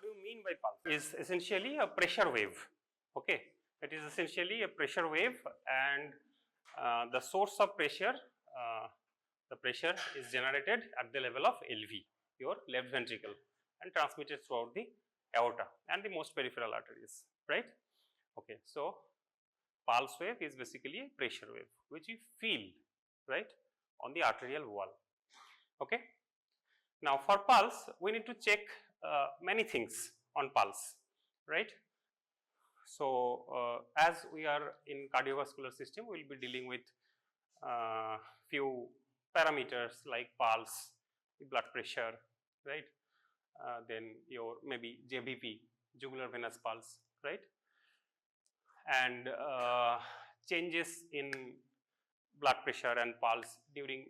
do you mean by pulse? Is essentially a pressure wave. Okay, it is essentially a pressure wave, and the source of pressure, the pressure is generated at the level of LV, your left ventricle, and transmitted throughout the aorta and the most peripheral arteries, right? Okay, so pulse wave is basically a pressure wave which you feel, right, on the arterial wall. Okay. Now for pulse, we need to check many things on pulse, right? So as we are in cardiovascular system, we will be dealing with few parameters like pulse, blood pressure, right? Then your maybe JVP, jugular venous pulse, right? And changes in blood pressure and pulse during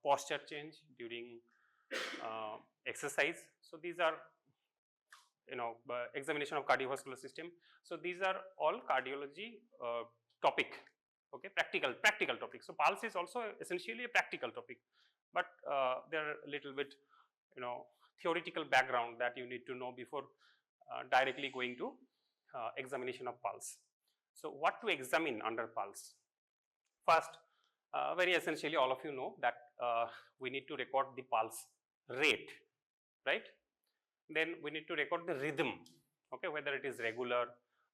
posture change, during exercise. So these are, examination of cardiovascular system. So these are all cardiology topic, okay, practical topic. So pulse is also essentially a practical topic, but there are a little bit, theoretical background that you need to know before directly going to examination of pulse. So what to examine under pulse? First, very essentially, all of you know that we need to record the pulse rate, right? Then we need to record the rhythm, okay, whether it is regular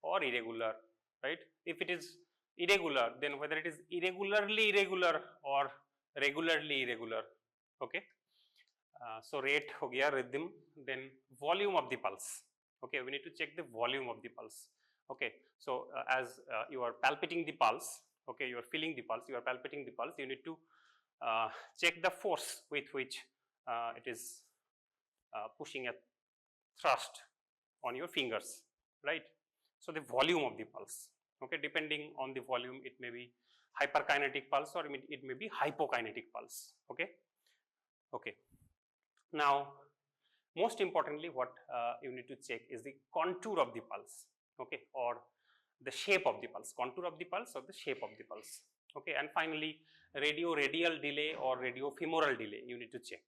or irregular, right? If it is irregular, then whether it is irregularly irregular or regularly irregular, okay. So rate ho gaya, rhythm, then volume of the pulse, okay, we need to check the volume of the pulse, okay. So as you are palpating the pulse, okay, you are feeling the pulse, you are palpating the pulse, you need to check the force with which it is pushing a thrust on your fingers, right? So the volume of the pulse, okay, depending on the volume, it may be hyperkinetic pulse or it may be hypokinetic pulse, okay. Okay. Now, most importantly, what you need to check is the contour of the pulse, okay, or the shape of the pulse, contour of the pulse or the shape of the pulse, okay. And finally, radio-radial delay or radio-femoral delay you need to check,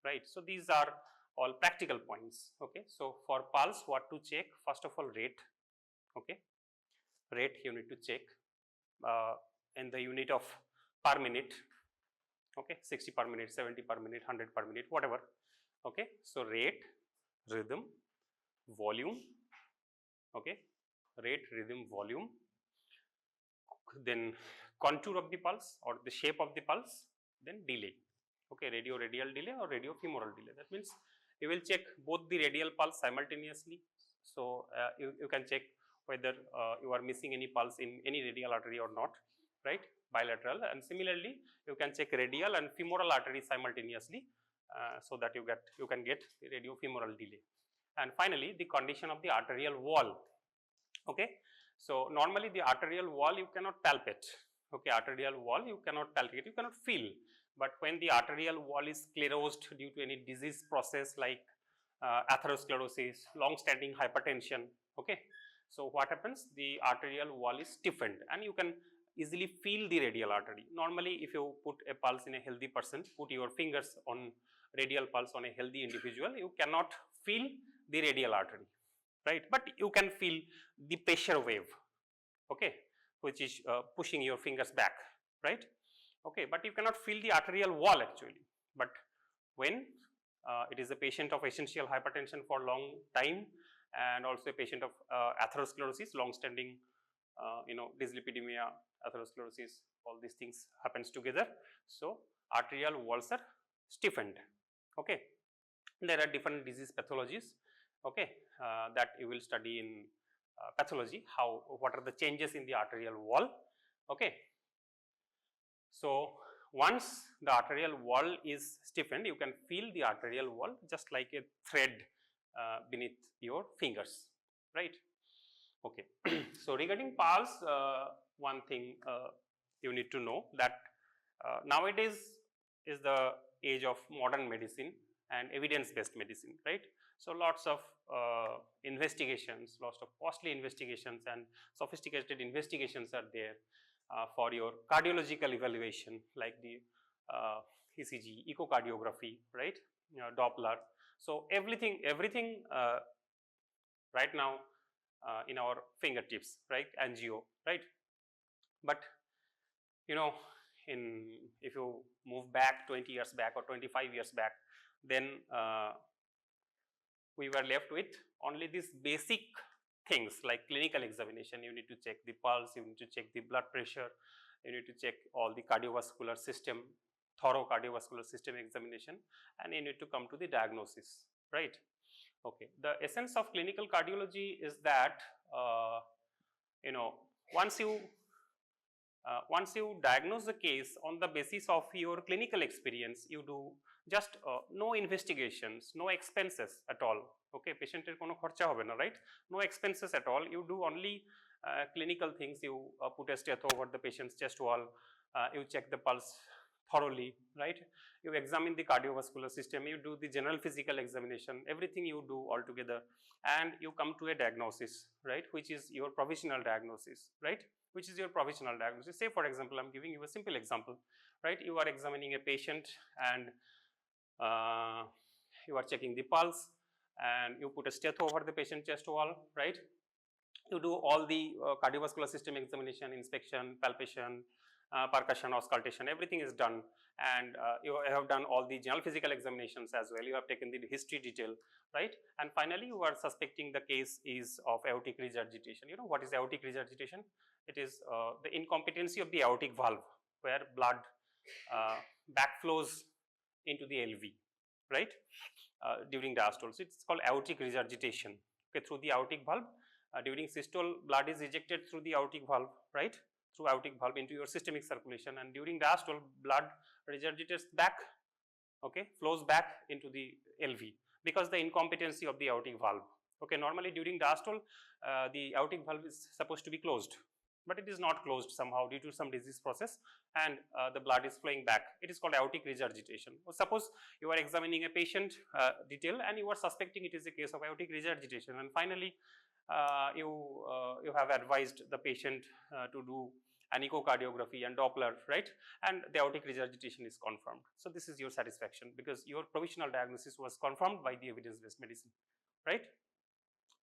right? So these are all practical points, okay. So for pulse, what to check? First of all, rate, okay. Rate you need to check in the unit of per minute, okay, 60 per minute, 70 per minute, 100 per minute, whatever, okay. So rate, rhythm, volume, okay, rate, rhythm, volume, then contour of the pulse or the shape of the pulse, then delay, okay, radio-radial delay or radio-femoral delay. That means you will check both the radial pulse simultaneously. So you can check whether you are missing any pulse in any radial artery or not, right? Bilateral. And similarly, you can check radial and femoral artery simultaneously, so that you can get the radio-femoral delay. And finally, the condition of the arterial wall, okay. So normally the arterial wall you cannot palpate, okay, arterial wall you cannot palpate, you cannot feel. But when the arterial wall is sclerosed due to any disease process like atherosclerosis, long-standing hypertension, okay. So what happens? The arterial wall is stiffened and you can easily feel the radial artery. Normally, if you put a pulse in a healthy person, put your fingers on radial pulse on a healthy individual, you cannot feel the radial artery, right? But you can feel the pressure wave, okay, which is pushing your fingers back, right? Okay, but you cannot feel the arterial wall actually. But when it is a patient of essential hypertension for long time and also a patient of atherosclerosis, long-standing, dyslipidemia, atherosclerosis, all these things happens together. So arterial walls are stiffened, okay. There are different disease pathologies, okay, that you will study in pathology, what are the changes in the arterial wall, okay. So once the arterial wall is stiffened, you can feel the arterial wall just like a thread beneath your fingers, right? Okay. So regarding pulse, one thing you need to know that nowadays is the age of modern medicine and evidence-based medicine, right? So lots of investigations, lots of costly investigations and sophisticated investigations are there for your cardiological evaluation, like the ECG, echocardiography, right? Doppler. So everything right now in our fingertips, right? Angio, right? But you know, if you move back 20 years back or 25 years back, then we were left with only these basic things like clinical examination. You need to check the pulse, you need to check the blood pressure, you need to check all the cardiovascular system, thorough cardiovascular system examination, and you need to come to the diagnosis, right? Okay, the essence of clinical cardiology is that you know, once you diagnose the case on the basis of your clinical experience, you do just no investigations, no expenses at all. Okay, patient er kono kharcha hobe na, right? No expenses at all. You do only clinical things. You put a stethoscope over the patient's chest wall, you check the pulse thoroughly, right? You examine the cardiovascular system, you do the general physical examination, everything you do all together, and you come to a diagnosis, right? Which is your provisional diagnosis, right? Which is your provisional diagnosis. Say for example, I'm giving you a simple example, right? You are examining a patient and you are checking the pulse and you put a stethoscope over the patient chest wall, right? You do all the cardiovascular system examination, inspection, palpation, percussion, auscultation, everything is done, and you have done all the general physical examinations as well. You have taken the history detail, right? And finally, you are suspecting the case is of aortic regurgitation. You know what is aortic regurgitation? It is the incompetency of the aortic valve, where blood backflows into the LV, right? During diastole. So it's called aortic regurgitation. Okay, through the aortic valve. During systole, blood is ejected through the aortic valve, right? Through aortic valve into your systemic circulation, and during diastole, blood regurgitates back, okay, flows back into the LV because the incompetency of the aortic valve. Okay, normally during diastole, the aortic valve is supposed to be closed, but it is not closed somehow due to some disease process, and the blood is flowing back. It is called aortic regurgitation. Suppose you are examining a patient detail and you are suspecting it is a case of aortic regurgitation, and finally you have advised the patient to do an echocardiography and Doppler, right? And the aortic regurgitation is confirmed. So this is your satisfaction because your provisional diagnosis was confirmed by the evidence-based medicine, right?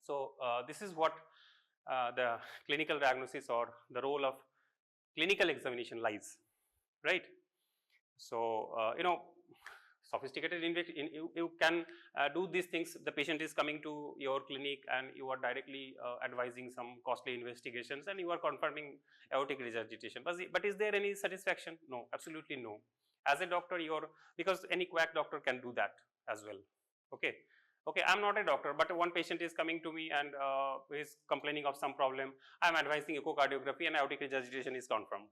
So this is what the clinical diagnosis or the role of clinical examination lies, right? So you know, sophisticated you can do these things. The patient is coming to your clinic and you are directly advising some costly investigations and you are confirming aortic regurgitation. But is there any satisfaction? No, absolutely no. As a doctor, because any quack doctor can do that as well. Okay. Okay, I'm not a doctor, but one patient is coming to me and is complaining of some problem. I'm advising echocardiography and aortic regurgitation is confirmed.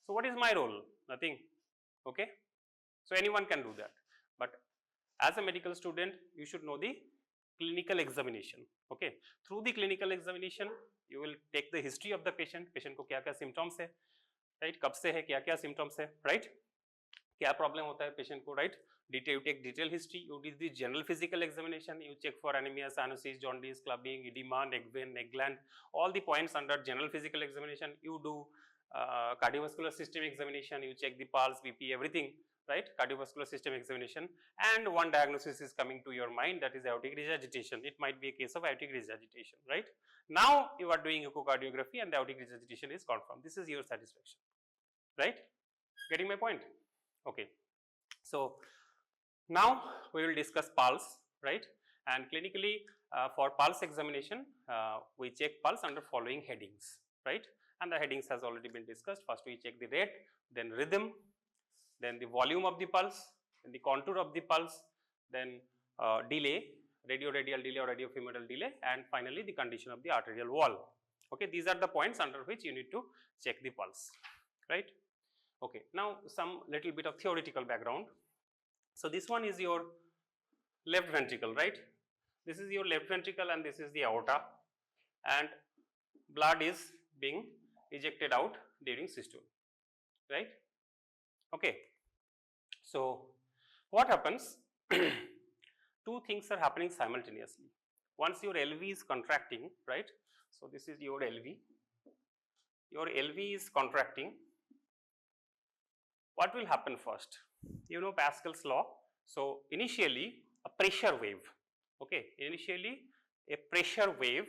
So what is my role? Nothing. Okay. So anyone can do that. But as a medical student, you should know the clinical examination. Okay, through the clinical examination, you will take the history of the patient. Patient को क्या-क्या symptoms है, right? कब से है, क्या-क्या symptoms है, right? क्या problem होता है patient को, right? You take detailed history. You do the general physical examination. You check for anemia, cyanosis, jaundice, clubbing, edema, neck vein, neck gland. All the points under general physical examination. You do cardiovascular system examination. You check the pulse, BP, everything. Right, cardiovascular system examination, and one diagnosis is coming to your mind, that is aortic regurgitation. It might be a case of aortic regurgitation, right? Now you are doing echocardiography and the aortic regurgitation is confirmed. This is your satisfaction, right? Getting my point? Okay. So now we will discuss pulse, right? And clinically for pulse examination, we check pulse under following headings, right? And the headings has already been discussed. First we check the rate, then rhythm, then the volume of the pulse, then the contour of the pulse, then delay, radio-radial delay or radio-femoral delay, and finally the condition of the arterial wall. Okay, these are the points under which you need to check the pulse, right? Okay, now some little bit of theoretical background. So this one is your left ventricle, right? This is your left ventricle and this is the aorta, and blood is being ejected out during systole, right? Okay. So what happens? Two things are happening simultaneously. Once your LV is contracting, right? So this is your LV. Your LV is contracting. What will happen first? You know Pascal's law. So initially a pressure wave. Okay. Initially a pressure wave.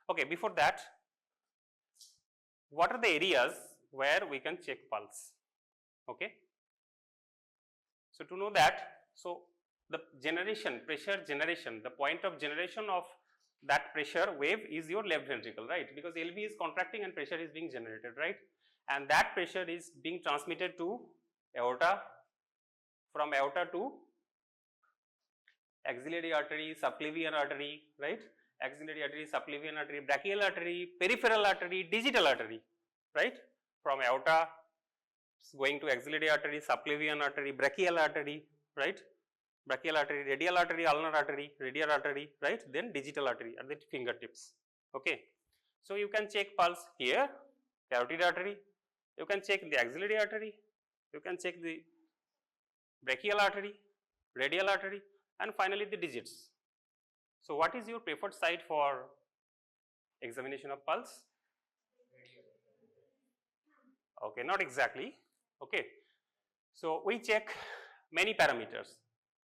Okay, before that, what are the areas where we can check pulse? Okay. So to know that, so the generation, pressure generation, the point of generation of that pressure wave is your left ventricle, right? Because LV is contracting and pressure is being generated, right? And that pressure is being transmitted to aorta, from aorta to axillary artery, subclavian artery, right? Axillary artery, subclavian artery, brachial artery, peripheral artery, digital artery, right? From aorta, it's going to axillary artery, subclavian artery, brachial artery, right? Brachial artery, radial artery, ulnar artery, radial artery, right? Then digital artery at the fingertips. Okay. So you can check pulse here, carotid artery. You can check the axillary artery. You can check the brachial artery, radial artery, and finally the digits. So what is your preferred site for examination of pulse? Okay, not exactly. Okay. So we check many parameters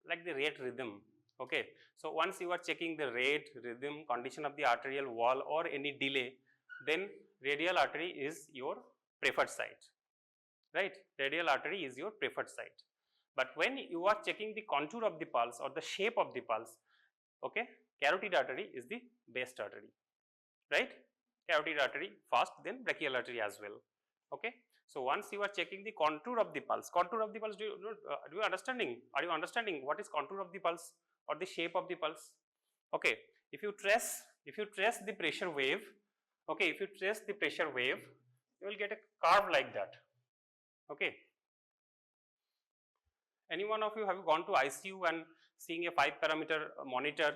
like the rate rhythm. Okay. So once you are checking the rate, rhythm, condition of the arterial wall or any delay, then radial artery is your preferred site, right? Radial artery is your preferred site. But when you are checking the contour of the pulse or the shape of the pulse, okay, carotid artery is the best artery, right? Carotid artery first, then brachial artery as well. Okay. So once you are checking the contour of the pulse, do you understanding? Are you understanding what is contour of the pulse or the shape of the pulse? Okay. If you trace the pressure wave, okay, if you trace the pressure wave, you will get a curve like that. Okay. Any one of you have gone to ICU and seeing a 5-parameter monitor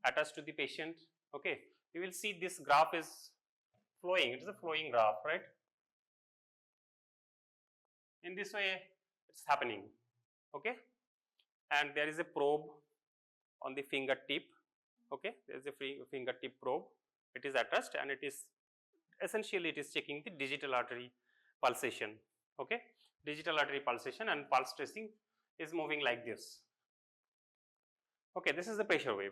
attached to the patient? Okay. You will see this graph is flowing. It is a flowing graph, right? In this way, it's happening. Okay. And there is a probe on the fingertip. Okay. There is a fingertip probe. It is attached and it is essentially it is checking the digital artery pulsation. Okay. Digital artery pulsation and pulse tracing is moving like this. Okay. This is the pressure wave.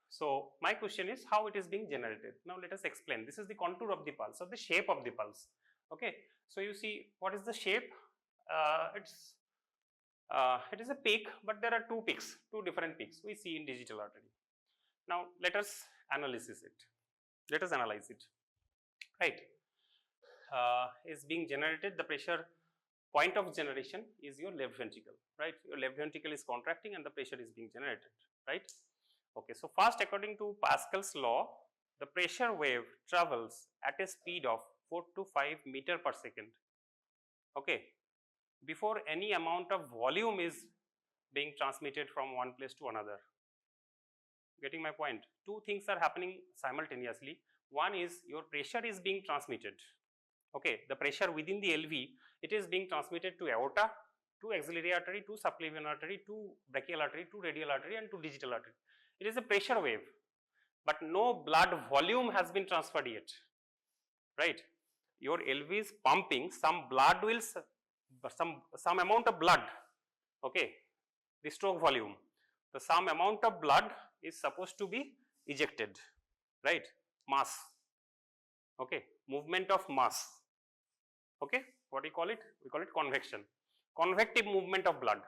So my question is how it is being generated. Now let us explain. This is the contour of the pulse or the shape of the pulse. Okay. So you see what is the shape? It is a peak, but there are two different peaks we see in digital artery. Now let us analyze it. Let us analyze it. Right. Is being generated, the pressure point of generation is your left ventricle, right? Your left ventricle is contracting and the pressure is being generated, right? Okay, so first according to Pascal's law, the pressure wave travels at a speed of 4 to 5 meter per second. Okay, before any amount of volume is being transmitted from one place to another. Getting my point? Two things are happening simultaneously. One is your pressure is being transmitted. Okay, the pressure within the LV, it is being transmitted to aorta, to axillary artery, to subclavian artery, to brachial artery, to radial artery and to digital artery. It is a pressure wave, but no blood volume has been transferred yet, right? Your LV is pumping, some blood will, some amount of blood, okay, the stroke volume, the some amount of blood is supposed to be ejected, right? Mass, okay, movement of mass, okay, what do you call it? We call it convection, convective movement of blood,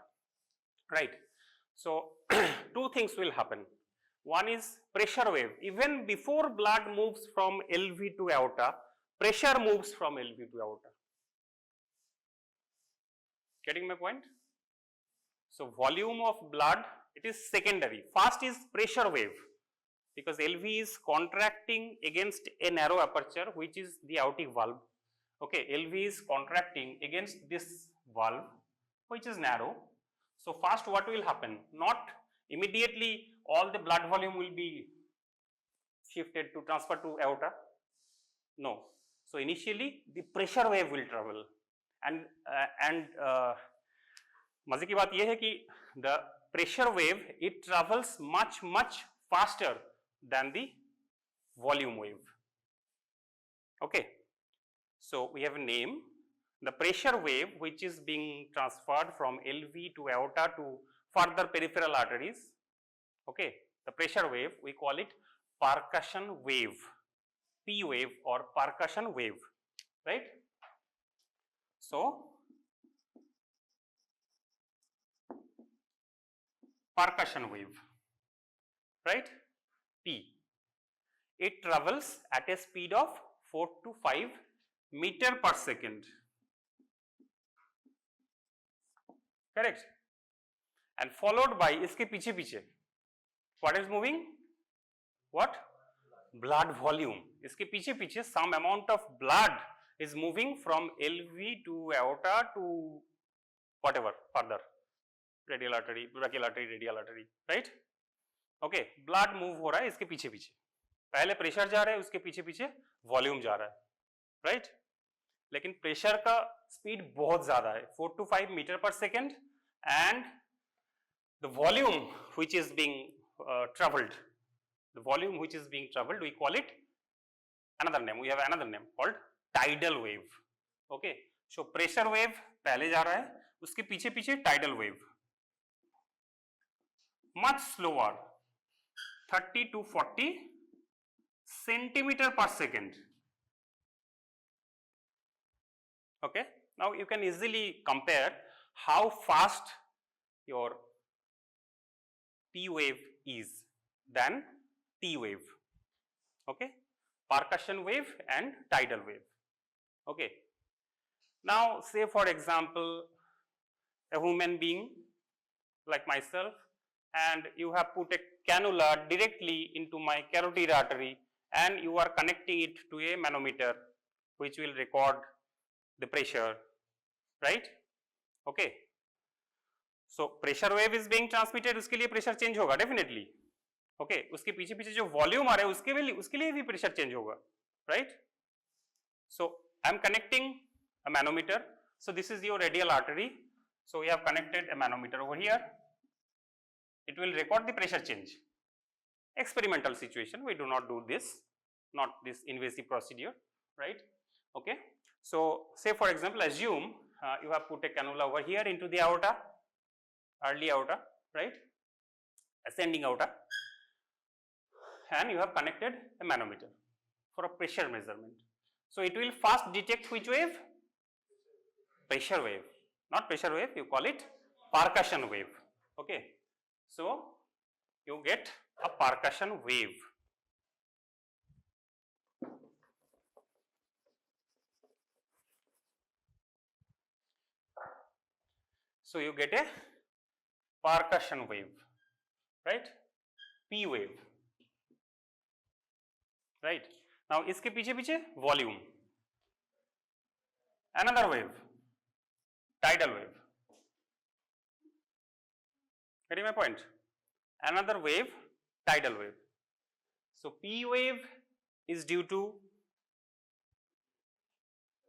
right? So two things will happen. One is pressure wave. Even before blood moves from LV to aorta, pressure moves from LV to aorta. Getting my point? So volume of blood, it is secondary. First is pressure wave, because LV is contracting against a narrow aperture, which is the aortic valve. Okay, LV is contracting against this valve, which is narrow. So first what will happen? Not immediately all the blood volume will be shifted to transfer to aorta. No. So initially the pressure wave will travel, and मजे की बात ये है कि the pressure wave, it travels much faster than the volume wave. Okay. So we have a name. The pressure wave which is being transferred from LV to aorta to further peripheral arteries, okay, the pressure wave, we call it percussion wave, P wave or percussion wave, right? So, percussion wave, right? P. It travels at a speed of 4 to 5 meter per second, correct? And followed by iske piche what is moving? What? Blood volume. Iske piche some amount of blood is moving from LV to aorta to whatever further, radial artery, brachial artery, radial artery, right? Okay, blood move हो रहा है इसके पीछे पहले pressure जा रहा है, उसके पीछे वॉल्यूम जा रहा है, राइट? लेकिन प्रेशर का स्पीड बहुत ज्यादा है, 4 to 5 मीटर पर second, and the volume which is being traveled, we call it another name, we have another name called tidal wave. Okay, so pressure wave पहले जा रहा है, उसके पीछे tidal wave, much slower, 30 to 40 centimeter per second. Okay, now you can easily compare how fast your P wave is than T wave. Okay, percussion wave and tidal wave. Okay, now say for example a human being like myself, and you have put a cannula directly into my carotid artery and you are connecting it to a manometer which will record the pressure, right? Okay, so pressure wave is being transmitted, उसके लिए pressure change होगा definitely. Okay, उसके पीछे जो volume आ रहा है उसके लिए भी pressure change होगा, right? So I am connecting a manometer. So this is your radial artery. So we have connected a manometer over here. It will record the pressure change. Experimental situation, we do not do this, not this invasive procedure, right? Okay, so say for example, assume you have put a cannula over here into the aorta, early aorta, right, ascending aorta, and you have connected a manometer for a pressure measurement. So it will first detect which wave? Pressure wave, not pressure wave, you call it percussion wave. Okay, so you get a percussion wave. So you get a percussion wave, right? P wave, right? Now इसके पीछे volume, another wave, tidal wave. Getting my point? Another wave, tidal wave. So P wave is due to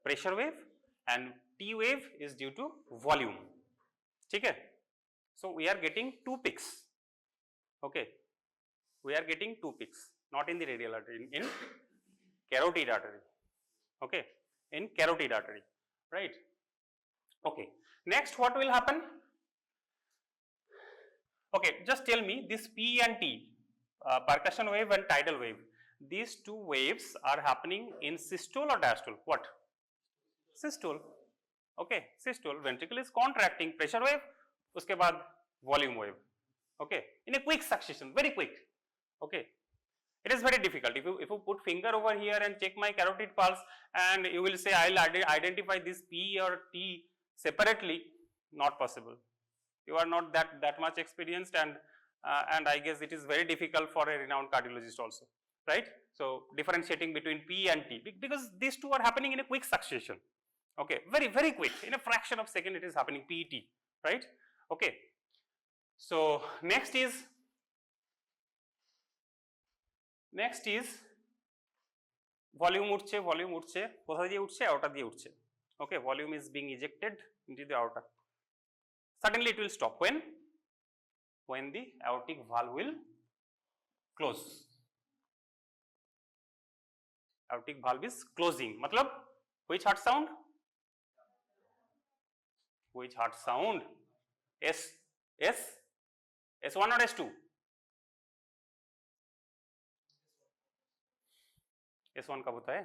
pressure wave and T wave is due to volume. ठीक है? So we are getting two peaks. Okay, we are getting two peaks, not in the radial artery, in carotid artery. Okay, in carotid artery, right? Okay, next what will happen? Okay, just tell me this P and T, percussion wave and tidal wave, these two waves are happening in systole or diastole? What? Systole. Okay, systole, ventricle is contracting, pressure wave, uske baad volume wave. Okay, in a quick succession, very quick. Okay, it is very difficult. If you put finger over here and check my carotid pulse and you will say I will identify this P or T separately, not possible. You are not that much experienced, and I guess it is very difficult for a renowned cardiologist also, right? So differentiating between P and T, because these two are happening in a quick succession. Okay, very quick, in a fraction of a second it is happening, P, T, right? Okay, so next is volume উঠছে, কোথা দিয়ে উঠছে? aorta দিয়ে উঠছে. Okay, volume is being ejected into the aorta. Suddenly it will stop. When the aortic valve will close. Aortic valve is closing. Matlab, which heart sound? Which heart sound? S1 or S2? S1 कब होता है?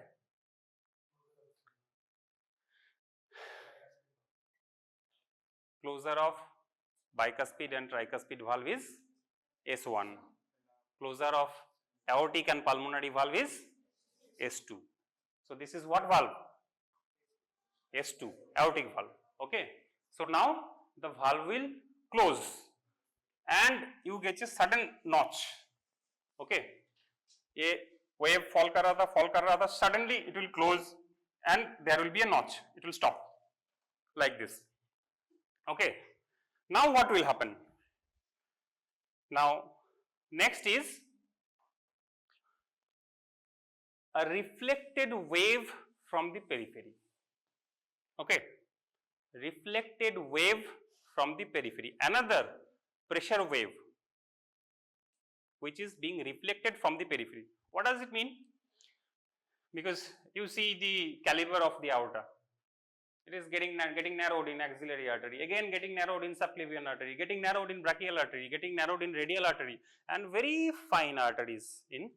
Closure of bicuspid and tricuspid valve is S1. Closure of aortic and pulmonary valve is S2. So this is what valve? S2, aortic valve. Okay. So now the valve will close and you get a sudden notch. Okay. A wave fall कर रहा था, suddenly it will close and there will be a notch. It will stop like this. Okay. Now what will happen? Now next is a reflected wave from the periphery. Okay. Reflected wave from the periphery. Another pressure wave which is being reflected from the periphery. What does it mean? Because you see the caliber of the aorta. It is getting narrowed in axillary artery, again getting narrowed in subclavian artery, getting narrowed in brachial artery, getting narrowed in radial artery, and very fine arteries in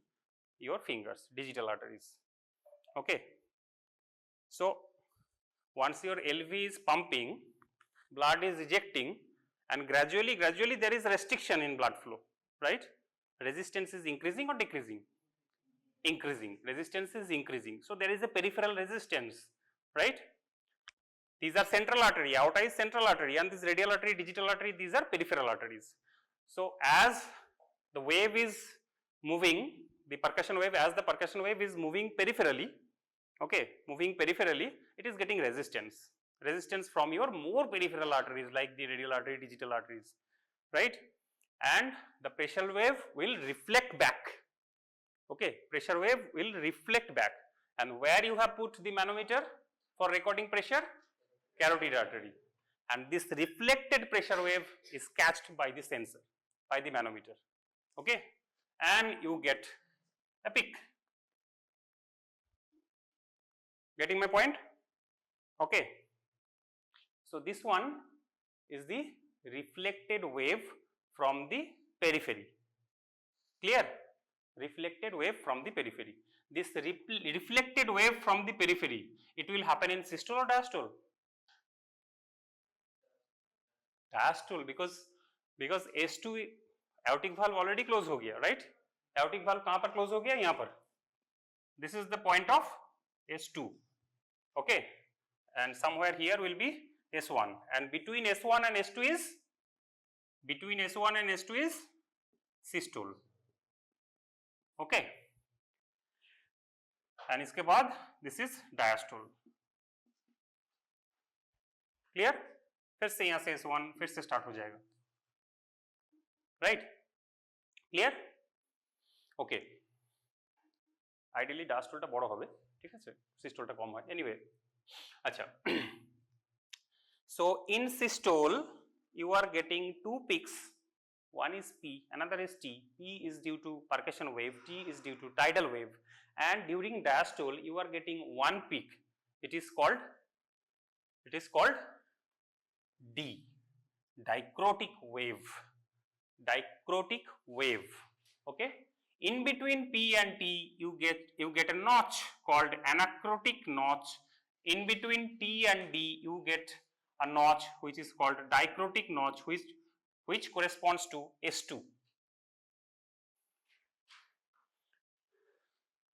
your fingers, digital arteries. Okay. So once your LV is pumping, blood is ejecting, and gradually there is restriction in blood flow, right? Resistance is increasing or decreasing? Increasing. Resistance is increasing. So there is a peripheral resistance, right? These are central artery, aorta is central artery, and this radial artery, digital artery, these are peripheral arteries. So as the wave is moving, the percussion wave is moving peripherally, okay, moving peripherally, it is getting resistance from your more peripheral arteries like the radial artery, digital arteries, right? And the pressure wave will reflect back, okay, pressure wave will reflect back, and where you have put the manometer for recording pressure? Carotid artery, and this reflected pressure wave is catched by the sensor, by the manometer, okay, and you get a peak. Getting my point? Okay. So this one is the reflected wave from the periphery. Clear? Reflected wave from the periphery. This reflected wave from the periphery, it will happen in systole or diastole? Diastole, because S2 aortic valve already close हो गया, right? Aortic valve कहाँ पर close हो गया? यहाँ पर. This is the point of S2, okay, and somewhere here will be S1, and between S1 and S2 is systole, okay, and इसके बाद this is diastole. Clear? फिर से यहाँ से S1 फिर से start हो जाएगा, right? Clear? Okay. Ideally diastole টা বড় হবে, ঠিক আছে, systole টা কম হয়, anyway. আচ্ছা. So in systole you are getting two peaks, one is P, another is T. P is due to percussion wave, T is due to tidal wave, and during diastole you are getting one peak. It is called D, dicrotic wave. Dicrotic wave. Okay. In between P and T, you get a notch called anacrotic notch. In between T and D, you get a notch which is called dicrotic notch, which corresponds to S2.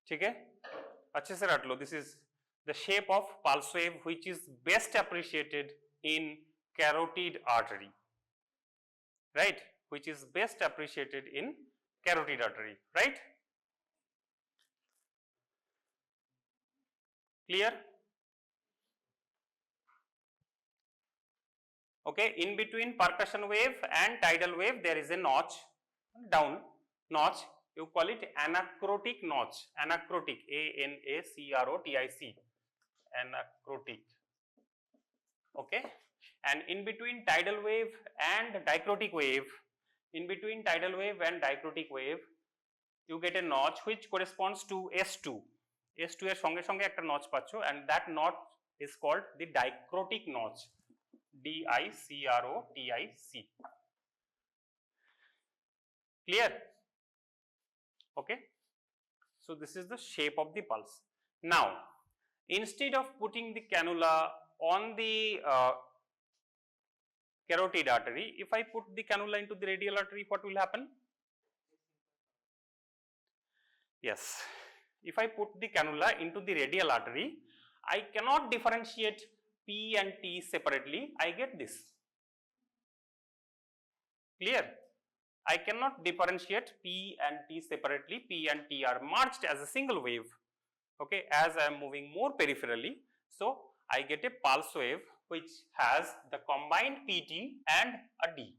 ठीक है? अच्छे से रट लो. This is the shape of pulse wave which is best appreciated in carotid artery, right? Which is best appreciated in carotid artery, right? Clear? Okay, in between percussion wave and tidal wave there is a notch, down notch, you call it anacrotic notch, anacrotic, A-N-A-C-R-O-T-I-C, anacrotic, okay, and in between tidal wave and dicrotic wave, in between tidal wave and dicrotic wave, you get a notch which corresponds to S2. S2 এর সঙ্গে সঙ্গে একটা notch পাচ্ছো, and that notch is called the dicrotic notch, D-I-C-R-O-T-I-C. Clear? Okay. So this is the shape of the pulse. Now, instead of putting the cannula on the carotid artery, if I put the cannula into the radial artery, what will happen? Yes, if I put the cannula into the radial artery, I cannot differentiate P and T separately, I get this. Clear? I cannot differentiate P and T separately, P and T are merged as a single wave, okay, as I am moving more peripherally. So, I get a pulse wave which has the combined PT and a D.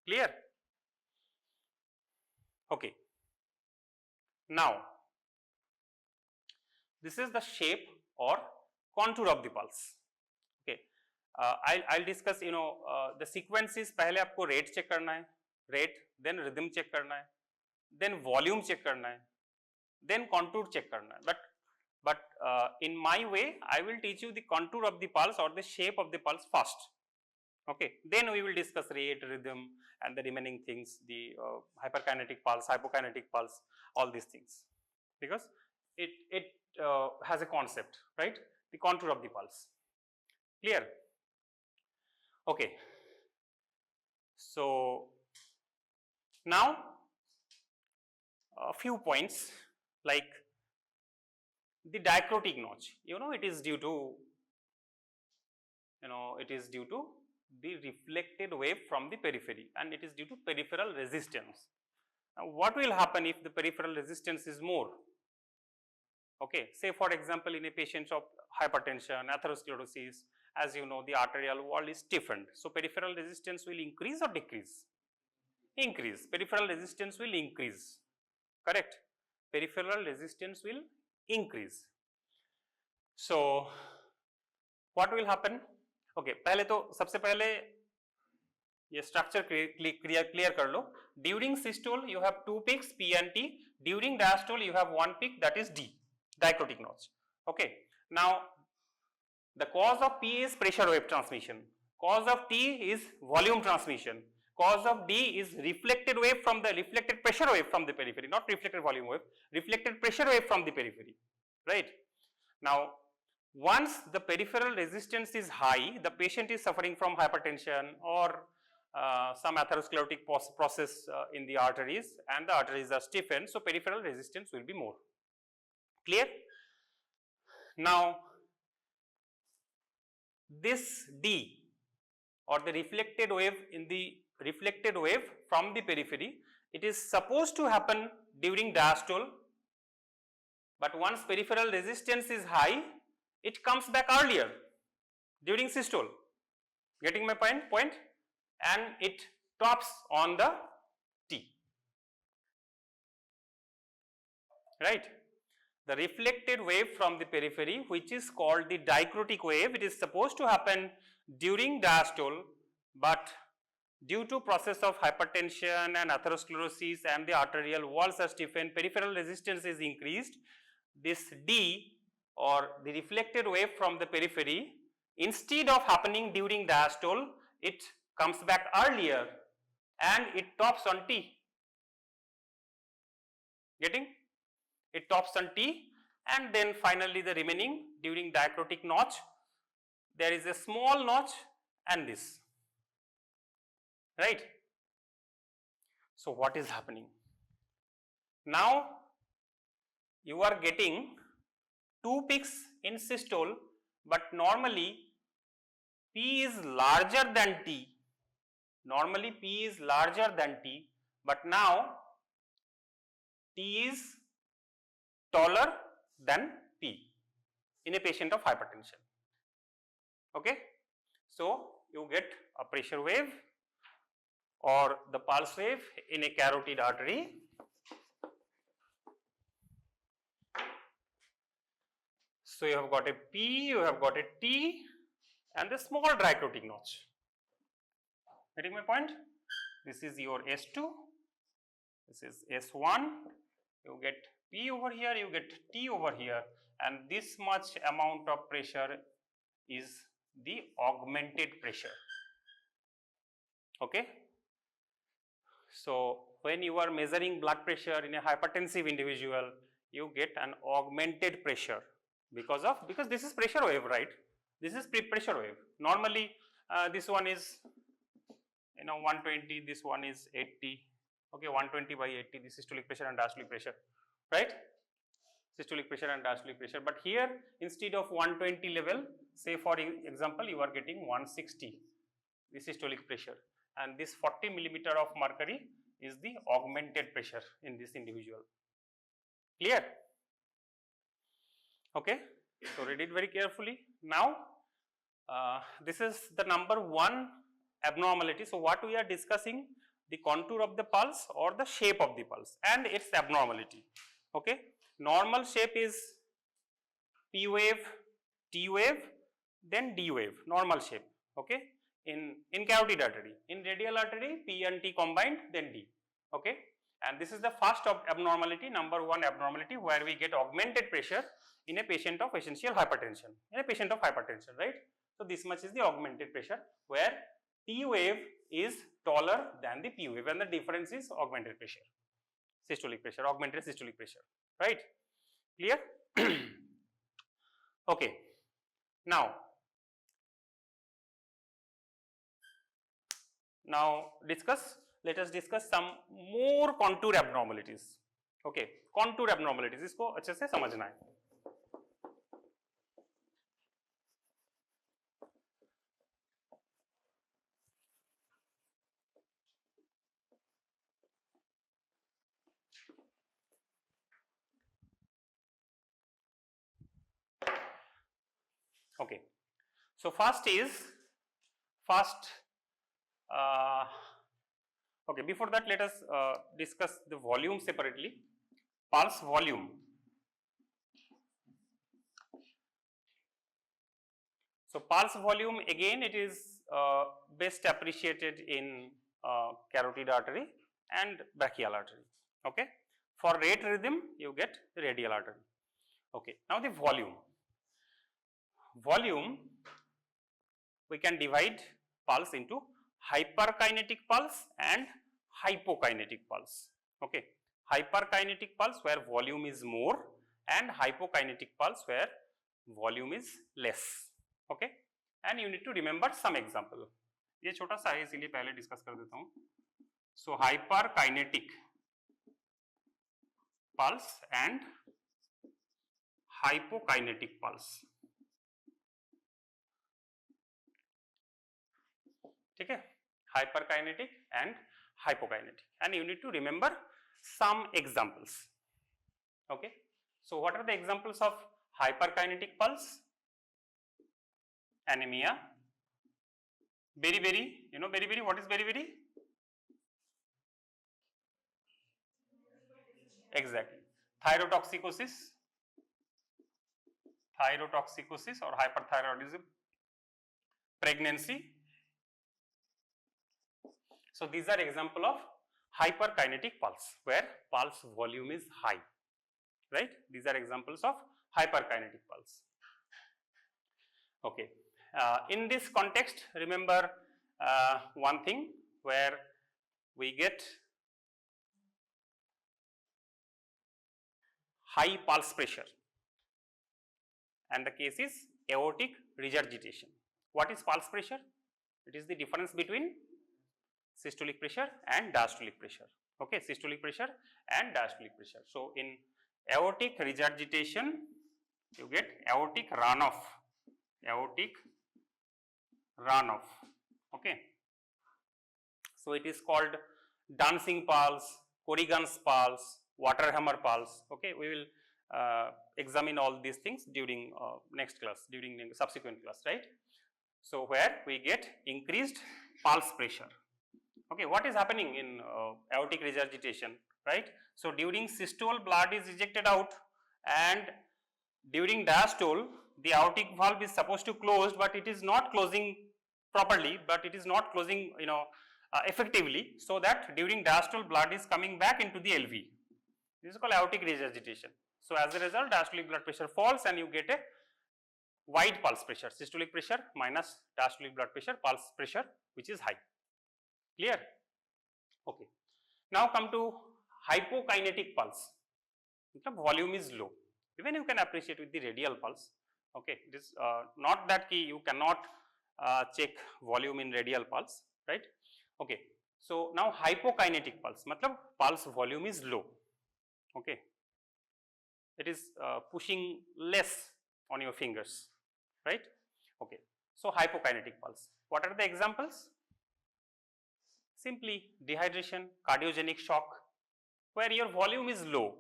Clear? Okay. Now, this is the shape or contour of the pulse. Okay. I'll discuss, the sequence is पहले आपको rate check करना है, rate, then rhythm check करना है, then volume check करना है, then contour check करना है. But in my way, I will teach you the contour of the pulse or the shape of the pulse first. Okay. Then we will discuss rate, rhythm, and the remaining things, the hyperkinetic pulse, hypokinetic pulse, all these things, because it has a concept, right? The contour of the pulse. Clear? Okay. So now a few points like the dicrotic notch. It is due to the reflected wave from the periphery, and it is due to peripheral resistance. Now, what will happen if the peripheral resistance is more? Okay, say for example, in a patient of hypertension, atherosclerosis, as you know, the arterial wall is stiffened. So, peripheral resistance will increase or decrease? Increase. Peripheral resistance will increase. Correct? Peripheral resistance will increase. So, what will happen? Okay, पहले तो सबसे पहले ये structure clear कर लो. During systole you have two peaks P and T. During diastole you have one peak, that is D, dicrotic notch. Okay. Now the cause of P is pressure wave transmission. Cause of T is volume transmission. Cause of D is reflected pressure wave from the periphery, not reflected volume wave, reflected pressure wave from the periphery, right? Now, once the peripheral resistance is high, the patient is suffering from hypertension or some atherosclerotic process in the arteries, and the arteries are stiffened, so peripheral resistance will be more. Clear? Now, this D or the reflected wave from the periphery, it is supposed to happen during diastole, but once peripheral resistance is high, it comes back earlier during systole. Getting my point? And it stops on the T. Right? The reflected wave from the periphery, which is called the dicrotic wave, it is supposed to happen during diastole, but due to process of hypertension and atherosclerosis and the arterial walls are stiffened, peripheral resistance is increased. This D or the reflected wave from the periphery, instead of happening during diastole, it comes back earlier and it tops on T. Getting? It tops on T, and then finally the remaining during dicrotic notch, there is a small notch and this, right? So what is happening? Now you are getting two peaks in systole, but normally P is larger than T. Normally P is larger than T, but now T is taller than P in a patient of hypertension. Okay? So you get a pressure wave or the pulse wave in a carotid artery. So you have got a P, you have got a T, and a small dicrotic notch. Getting my point? This is your S2, this is S1, you get P over here, you get T over here, and this much amount of pressure is the augmented pressure. Okay? So when you are measuring blood pressure in a hypertensive individual, you get an augmented pressure because this is pressure wave, right? This is pressure wave. Normally, this one is 120, this one is 80. Okay, 120 by 80, the systolic pressure and diastolic pressure, right? Systolic pressure and diastolic pressure. But here, instead of 120 level, say for example, you are getting 160, the systolic pressure, and this 40 millimeter of mercury is the augmented pressure in this individual. Clear? Okay, so read it very carefully. Now, this is the number one abnormality. So, what we are discussing, the contour of the pulse or the shape of the pulse and its abnormality. Okay, normal shape is P wave, T wave, then D wave, normal shape. Okay, in carotid artery, in radial artery, P and T combined, then D. Okay, and this is the first of abnormality, number one abnormality, where we get augmented pressure in a patient of essential hypertension, right? So, this much is the augmented pressure, where T wave is taller than the P wave, and the difference is augmented pressure, systolic pressure, augmented systolic pressure, right? Clear? Okay. Now let us discuss some more contour abnormalities. Okay, contour abnormalities, इसको अच्छे से समझना है. Okay, so okay, before that let us discuss the volume separately. Pulse volume. So, pulse volume, again it is best appreciated in carotid artery and brachial artery. Okay, for rate rhythm you get radial artery. Okay, now the volume. We can divide pulse into hyperkinetic pulse and hypokinetic pulse. Okay, hyperkinetic pulse where volume is more, and hypokinetic pulse where volume is less. Okay, and you need to remember some example. ये छोटा सा है इसलिए पहले discuss कर देता हूँ. So, hyperkinetic pulse and hypokinetic pulse. ठीक है, hyperkinetic and hypokinetic, and you need to remember some examples. Okay, so what are the examples of hyperkinetic pulse? Anemia, beriberi, you know beriberi, what is beriberi? Exactly, thyrotoxicosis or hyperthyroidism, pregnancy. So, these are example of hyperkinetic pulse where pulse volume is high, right? These are examples of hyperkinetic pulse. Okay, in this context remember one thing where we get high pulse pressure, and the case is aortic regurgitation. What is pulse pressure? It is the difference between systolic pressure and diastolic pressure. Okay, systolic pressure and diastolic pressure. So, in aortic regurgitation you get aortic runoff, okay. So, it is called dancing pulse, Corrigan's pulse, water hammer pulse. Okay, we will examine all these things during next class, during subsequent class, right. So, where we get increased pulse pressure. Okay, what is happening in aortic regurgitation, right? So, during systole blood is ejected out, and during diastole the aortic valve is supposed to close, but it is not closing properly, but it is not closing effectively, so that during diastole blood is coming back into the LV. This is called aortic regurgitation. So, as a result diastolic blood pressure falls and you get a wide pulse pressure, systolic pressure minus diastolic blood pressure, pulse pressure which is high. Clear? Okay. Now come to hypokinetic pulse. The volume is low. Even you can appreciate with the radial pulse. Okay, it is not that key you cannot check volume in radial pulse, right? Okay, so now hypokinetic pulse, matlab pulse volume is low. Okay, it is pushing less on your fingers, right? Okay, so hypokinetic pulse. What are the examples? Simply dehydration, cardiogenic shock, where your volume is low.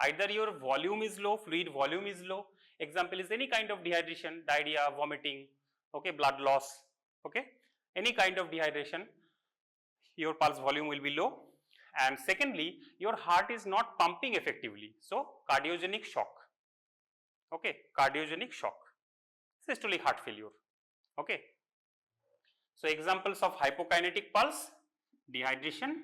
Either your volume is low, fluid volume is low. Example is any kind of dehydration, diarrhea, vomiting, okay, blood loss, okay, any kind of dehydration, your pulse volume will be low. And secondly, your heart is not pumping effectively, so cardiogenic shock, okay, cardiogenic shock, systolic heart failure, okay. So examples of hypokinetic pulse, dehydration,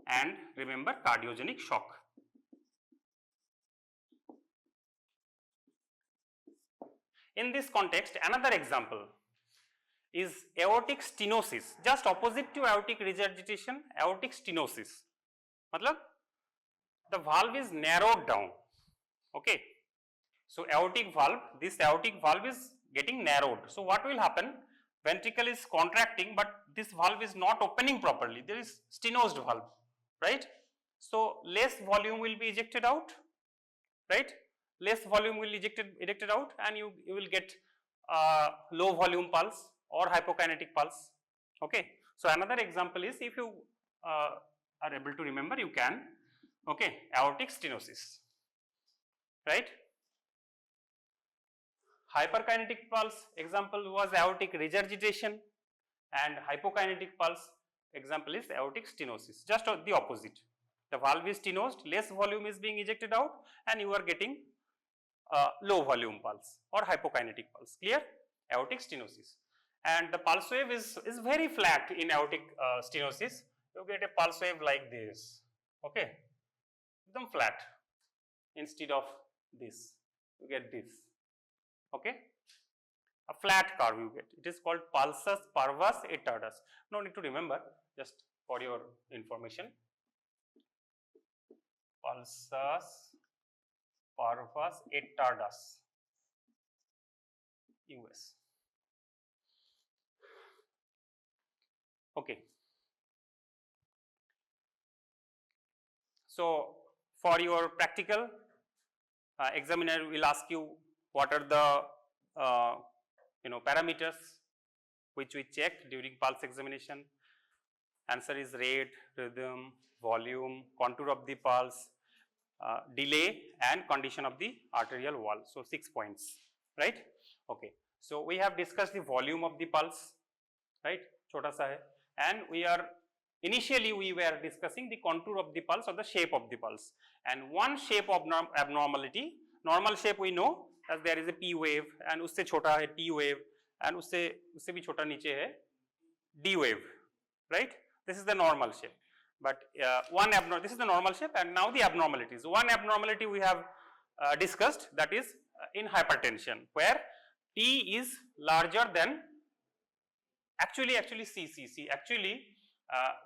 and remember cardiogenic shock. In this context, another example is aortic stenosis, just opposite to aortic regurgitation, aortic stenosis. Matlab, the valve is narrowed down, okay. So aortic valve, this aortic valve is getting narrowed. So what will happen? Ventricle is contracting, but this valve is not opening properly. There is stenosed valve, right? So less volume will be ejected out, right? Less volume will ejected out, and you will get low volume pulse or hypokinetic pulse, okay. So another example is, if you are able to remember, you can, okay, aortic stenosis, right? Hyperkinetic pulse example was aortic regurgitation, and hypokinetic pulse example is aortic stenosis, just the opposite. The valve is stenosed, less volume is being ejected out, and you are getting low volume pulse or hypokinetic pulse, clear? Aortic stenosis. And the pulse wave is very flat in aortic stenosis. You get a pulse wave like this, okay, एकदम flat. Instead of this, you get this, okay, a flat curve you get. It is called pulsus parvus et tardus. No need to remember, just for your information. Pulsus parvus et tardus, US. Okay. So for your practical, examiner will ask you what are the parameters which we check during pulse examination. Answer is rate, rhythm, volume, contour of the pulse, delay, and condition of the arterial wall. So 6 points, right? Okay. So we have discussed the volume of the pulse, right? Chota sa hai. And initially we were discussing the contour of the pulse or the shape of the pulse. And one shape of abnormality, normal shape we know as there is a P wave, and usse chota hai T wave, and usse bhi chota niche hai D wave, right? This is the normal shape. But this is the normal shape, and now the abnormalities. One abnormality we have discussed, that is in hypertension, where T is larger than actually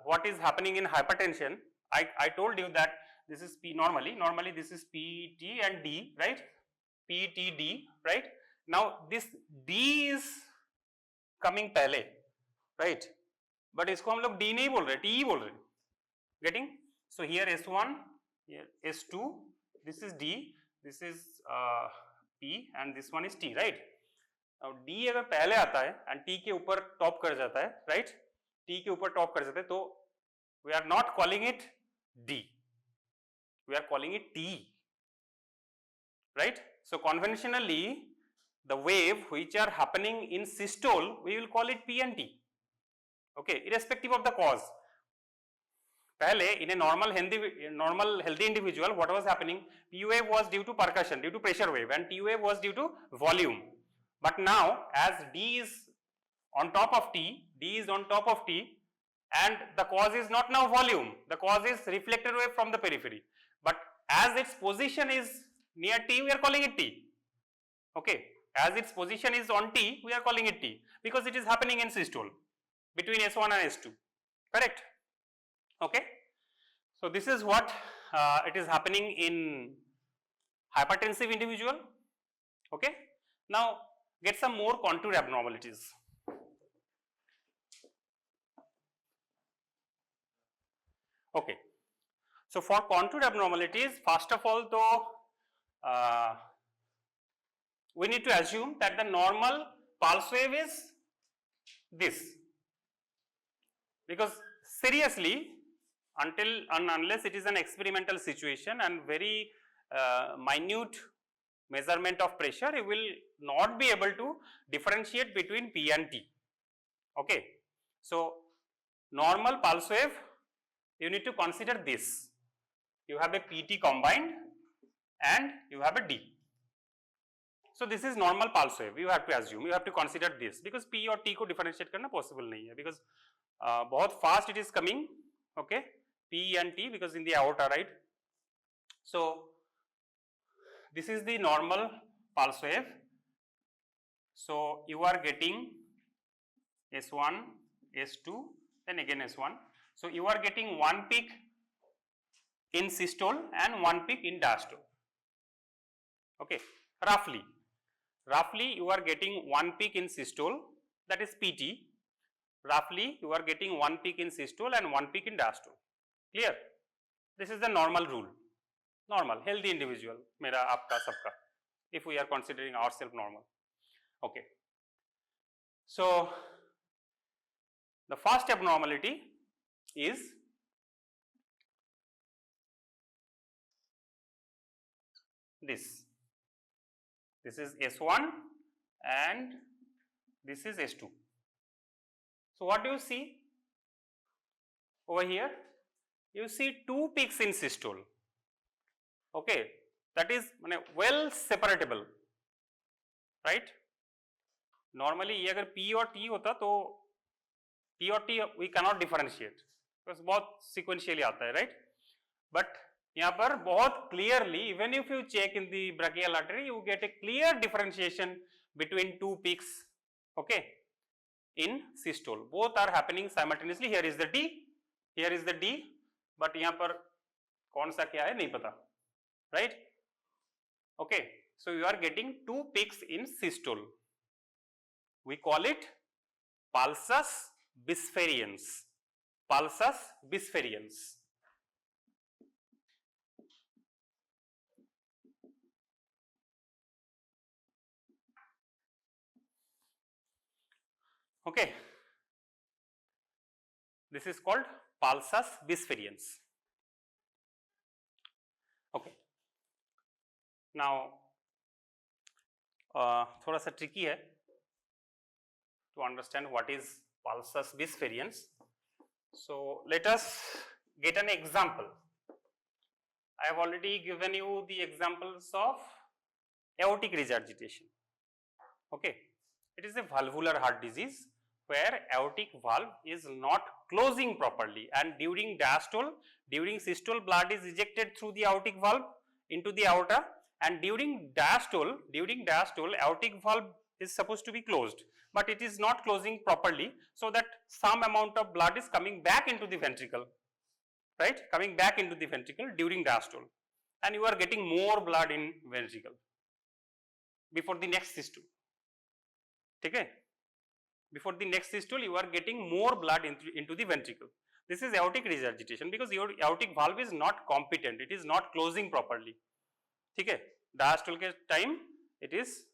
what is happening in hypertension. I told you that this is P normally this is P, T and D, right? P, T, D, right? Now this D is coming pehle, right? But isko hum log D nahi bol rahe, T bol rahe. Getting? So here S1, here S2, this is D, this is P, and this one is T, right? Now D अगर पहले आता है and T के ऊपर top कर जाता है, right? T के ऊपर टॉप कर जाता है, तो we are not calling it D, we are calling it T, right? So conventionally, the wave which are happening in systole, we will call it P and T, okay, irrespective of the cause. Pehle, in a normal healthy individual, what was happening? P wave was due to percussion, due to pressure wave, and T wave was due to volume. But now, as D is on top of T, and the cause is not now volume, the cause is reflected wave from the periphery. But as its position is near T, we are calling it T. Okay, as its position is on T, we are calling it T, because it is happening in systole between S1 and S2. correct? Okay. So this is what it is happening in hypertensive individual. Okay. Now get some more contour abnormalities. Okay. So for contour abnormalities, first of all, though, we need to assume that the normal pulse wave is this, because seriously, until and unless it is an experimental situation and very minute measurement of pressure, you will not be able to differentiate between P and T. Okay. So normal pulse wave, you need to consider this. You have a PT combined and you have a D. So this is normal pulse wave. You have to assume, you have to consider this, because P और T को differentiate करना possible नहीं है, because बहुत fast it is coming. Okay, P and T, because in the aorta, right? So this is the normal pulse wave. So you are getting S1, S2, then again S1. So you are getting one peak in systole and one peak in diastole. Okay, roughly you are getting one peak in systole, that is PT. Roughly you are getting one peak in systole and one peak in diastole. Clear? This is the normal rule. Normal, healthy individual, mera, aapka, sabka, if we are considering ourselves normal. Okay. So the first abnormality is this. This is S1 and this is S2. So what do you see over here? You see two peaks in systole. Okay, that is well separatable, right? Normally ये अगर P और T होता तो P और T we cannot differentiate, because बहुत sequentially आता है, right? But यहाँ पर बहुत clearly, even if you check in the brachial artery, you get a clear differentiation between two peaks. Okay, in systole, both are happening simultaneously. Here is the D, here is the D, but यहाँ पर कौन सा क्या है नहीं पता, right? Okay, so you are getting two peaks in systole. We call it Pulsus bisferiens. Pulsus bisferiens. Okay, this is called Pulsus bisferiens. Okay, now थोड़ा सा tricky है to understand what is Pulsus bisferiens. So let us get an example. I have already given you the examples of aortic regurgitation. Okay, it is a valvular heart disease where aortic valve is not closing properly, and during diastole, during systole, blood is ejected through the aortic valve into the aorta, and during diastole, aortic valve is supposed to be closed, but it is not closing properly, so that some amount of blood is coming back into the ventricle, right? Coming back into the ventricle during diastole, and you are getting more blood in ventricle before the next systole. Okay? Before the next systole, you are getting more blood into the ventricle. This is aortic regurgitation, because your aortic valve is not competent, it is not closing properly. Okay? Diastole ke time, it is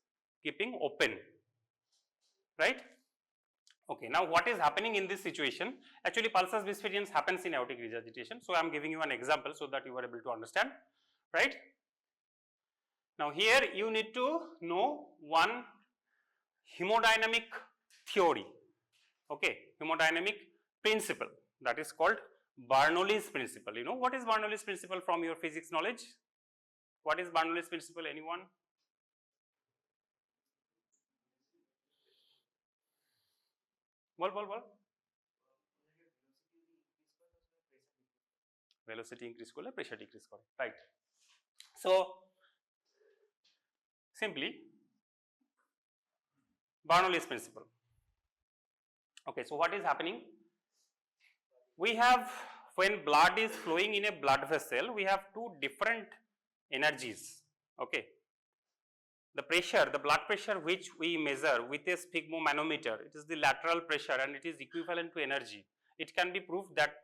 keeping open, right? Okay, now what is happening in this situation? Actually, Pulsus bisferiens happens in aortic regurgitation. So I am giving you an example so that you are able to understand, right? Now here you need to know one hemodynamic theory, okay, hemodynamic principle, that is called Bernoulli's principle. You know what is Bernoulli's principle from your physics knowledge? What is Bernoulli's principle? Anyone? Bol. Velocity increase kore, pressure decrease kore, right? So simply Bernoulli's principle. Okay, so what is happening? we have, when blood is flowing in a blood vessel, we have two different energies, okay. The pressure, the blood pressure which we measure with a sphygmomanometer, it is the lateral pressure and it is equivalent to energy. It can be proved that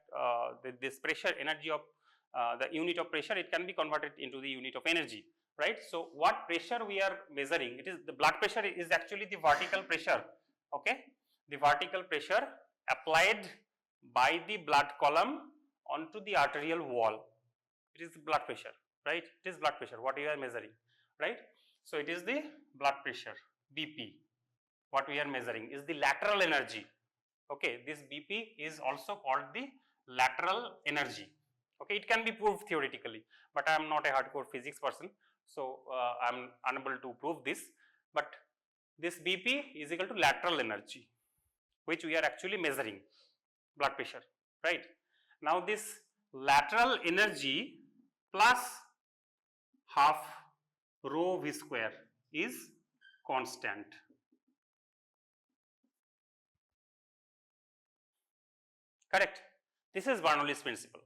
this pressure energy of the unit of pressure, it can be converted into the unit of energy, right. So, what pressure we are measuring, it is the blood pressure is actually the vertical pressure, okay, the vertical pressure applied by the blood column onto the arterial wall. It is blood pressure, right, it is blood pressure what we are measuring, right. So, it is the blood pressure BP, what we are measuring is the lateral energy, okay. This BP is also called the lateral energy, okay. It can be proved theoretically, but I am not a hardcore physics person, so I am unable to prove this, but this BP is equal to lateral energy, which we are actually measuring blood pressure, right. Now, this lateral energy plus half rho v square is constant. Correct. This is Bernoulli's principle,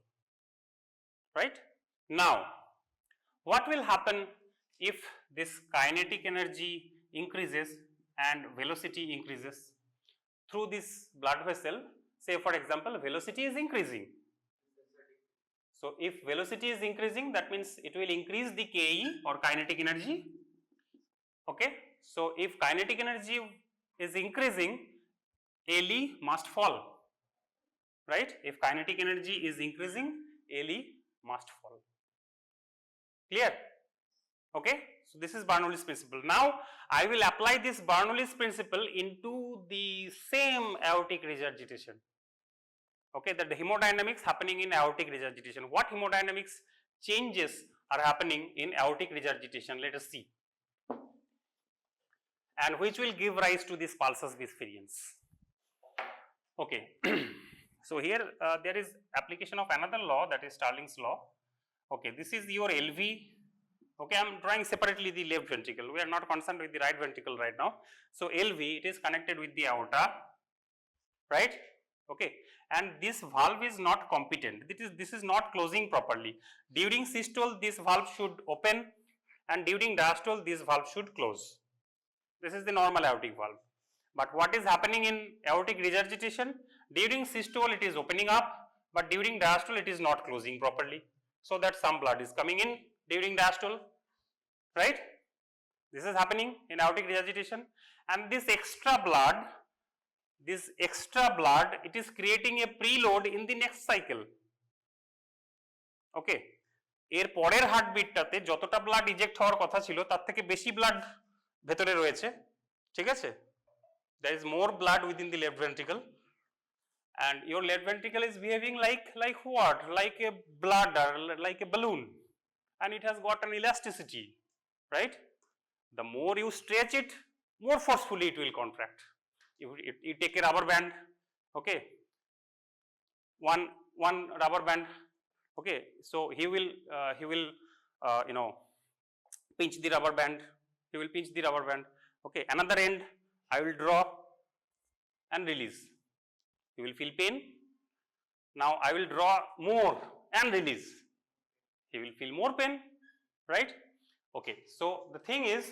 right. Now, what will happen if this kinetic energy increases and velocity increases through this blood vessel? Say for example, velocity is increasing. So, if velocity is increasing, that means it will increase the Ke or kinetic energy, okay. So, if kinetic energy is increasing, Le must fall, right. If kinetic energy is increasing, Le must fall, clear, okay. So, this is Bernoulli's principle. Now, I will apply this Bernoulli's principle into the same aortic regurgitation, okay, that the hemodynamics happening in aortic regurgitation. What hemodynamics changes are happening in aortic regurgitation, let us see, and which will give rise to this Pulsus bisferiens, okay. So, here there is application of another law, that is Starling's law, okay. This is your LV, okay. I am drawing separately the left ventricle, we are not concerned with the right ventricle right now. So, LV, it is connected with the aorta, right, okay, and this valve is not competent, this is not closing properly. During systole, this valve should open, and during diastole, this valve should close. This is the normal aortic valve. But what is happening in aortic regurgitation? During systole, it is opening up, but during diastole, it is not closing properly, so that some blood is coming in during diastole, right. This is happening in aortic regurgitation, and this extra blood, it is creating a preload in the next cycle, okay. এর পরের হার্টবিটটাতে যতটা blood eject হওয়ার কথা ছিল তার থেকে বেশি blood ভেতরে রয়েছে, ঠিক আছে। There is more blood within the left ventricle, and your left ventricle is behaving like what? Like a bladder, like a balloon, and it has got an elasticity, right. The more you stretch it, more forcefully it will contract. You take a rubber band, okay, one rubber band, okay, so he will pinch the rubber band, okay, another end I will draw and release, you will feel pain. Now I will draw more and release, he will feel more pain, right, okay. So the thing is,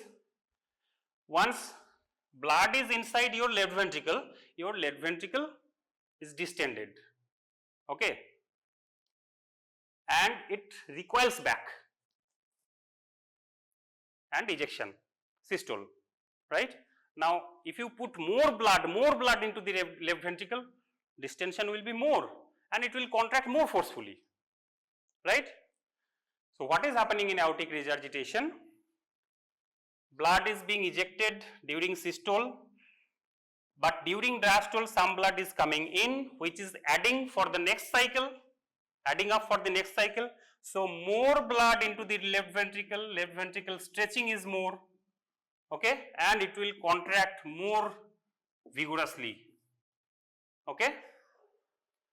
once blood is inside your left ventricle is distended, okay, and it recoils back, and ejection, systole, right. Now if you put more blood into the left ventricle, distension will be more and it will contract more forcefully, right. So what is happening in aortic regurgitation? Blood is being ejected during systole, but during diastole some blood is coming in, which is adding up for the next cycle. So more blood into the left ventricle stretching is more, okay, and it will contract more vigorously, okay.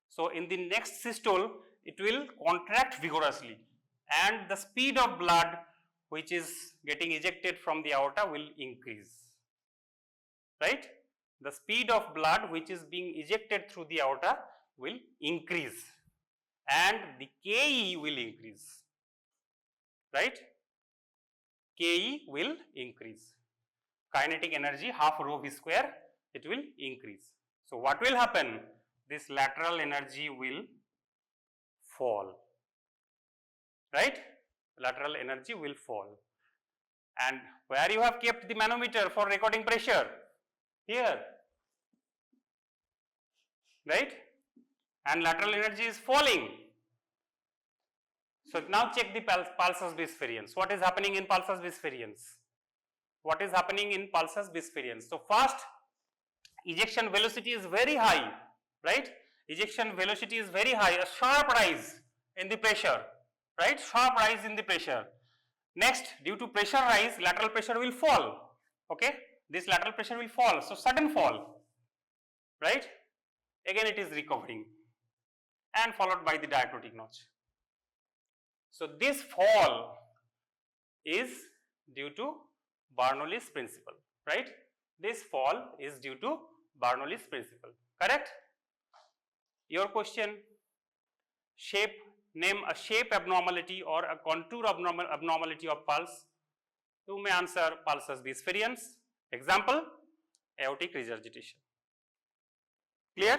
So in the next systole, it will contract vigorously, and the speed of blood which is getting ejected from the aorta will increase, right. The speed of blood which is being ejected through the aorta will increase and the Ke will increase, right? Ke will increase. Kinetic energy half rho v square, it will increase. So what will happen? This lateral energy will fall, right? Lateral energy will fall. And where you have kept the manometer for recording pressure? Here, right? And lateral energy is falling. So now check the Pulsus bisferiens. What is happening in Pulsus bisferiens? What is happening in Pulsus bisferiens? So first, ejection velocity is very high, right? Ejection velocity is very high, a sharp rise in the pressure, right? Sharp rise in the pressure. Next, due to pressure rise, lateral pressure will fall, okay? This lateral pressure will fall, so sudden fall, right? Again it is recovering and followed by the dicrotic notch. So this fall is due to Bernoulli's principle, right? This fall is due to Bernoulli's principle, correct? Your question, shape, name a shape abnormality or a contour abnormality of pulse. You may answer Pulsus bisferiens. Example, aortic regurgitation. Clear?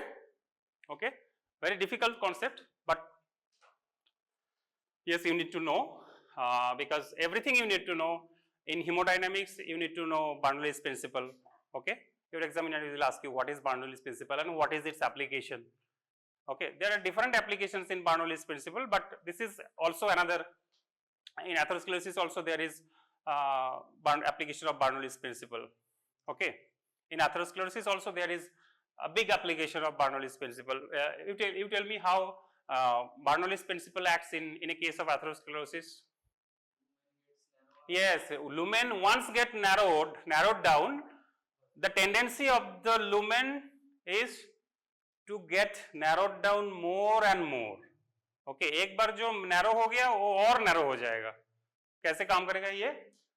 Okay. Very difficult concept, but yes, you need to know because everything you need to know. In hemodynamics, you need to know Bernoulli's principle. Okay. Your examiner will ask you what is Bernoulli's principle and what is its application. Okay. There are different applications in Bernoulli's principle, but this is also another. In atherosclerosis also there is application of Bernoulli's principle. Okay. In atherosclerosis also there is a big application of Bernoulli's principle. You tell me how Bernoulli's principle acts in a case of atherosclerosis. Yes, lumen once get narrowed down, the tendency of the lumen is to get narrowed down more and more. Okay, एक बार जो narrow हो गया वो और narrow हो जाएगा. कैसे काम करेगा ये?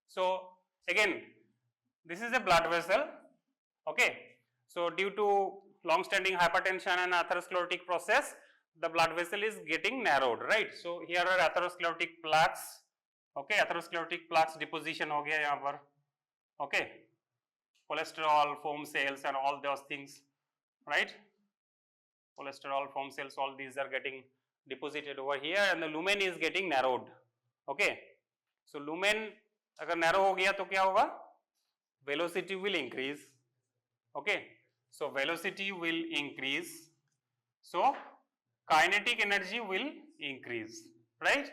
So again, this is a blood vessel. Okay, so due to long-standing hypertension and atherosclerotic process, the blood vessel is getting narrowed, right? So here are atherosclerotic plaques. Okay, atherosclerotic plaques deposition हो गया यहाँ पर. Okay, cholesterol, foam cells, and all those things, right? Cholesterol, foam cells, all these are getting deposited over here, and the lumen is getting narrowed. Okay, so lumen अगर narrow हो गया तो क्या होगा? Velocity will increase. Okay, so velocity will increase. So kinetic energy will increase, right?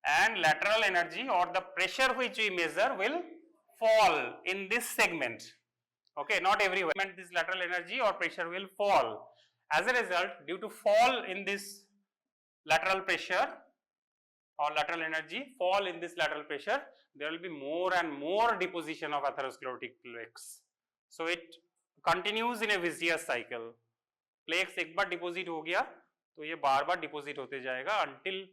And lateral energy or the pressure which we measure will fall in this segment. Okay, not everywhere. This lateral energy or pressure will fall. As a result, due to fall in this lateral pressure or lateral energy, fall in this lateral pressure, there will be more and more deposition of atherosclerotic plaques. So it continues in a vicious cycle. Plaques एक बार deposit हो गया तो ये बार-बार deposit होते जाएगा until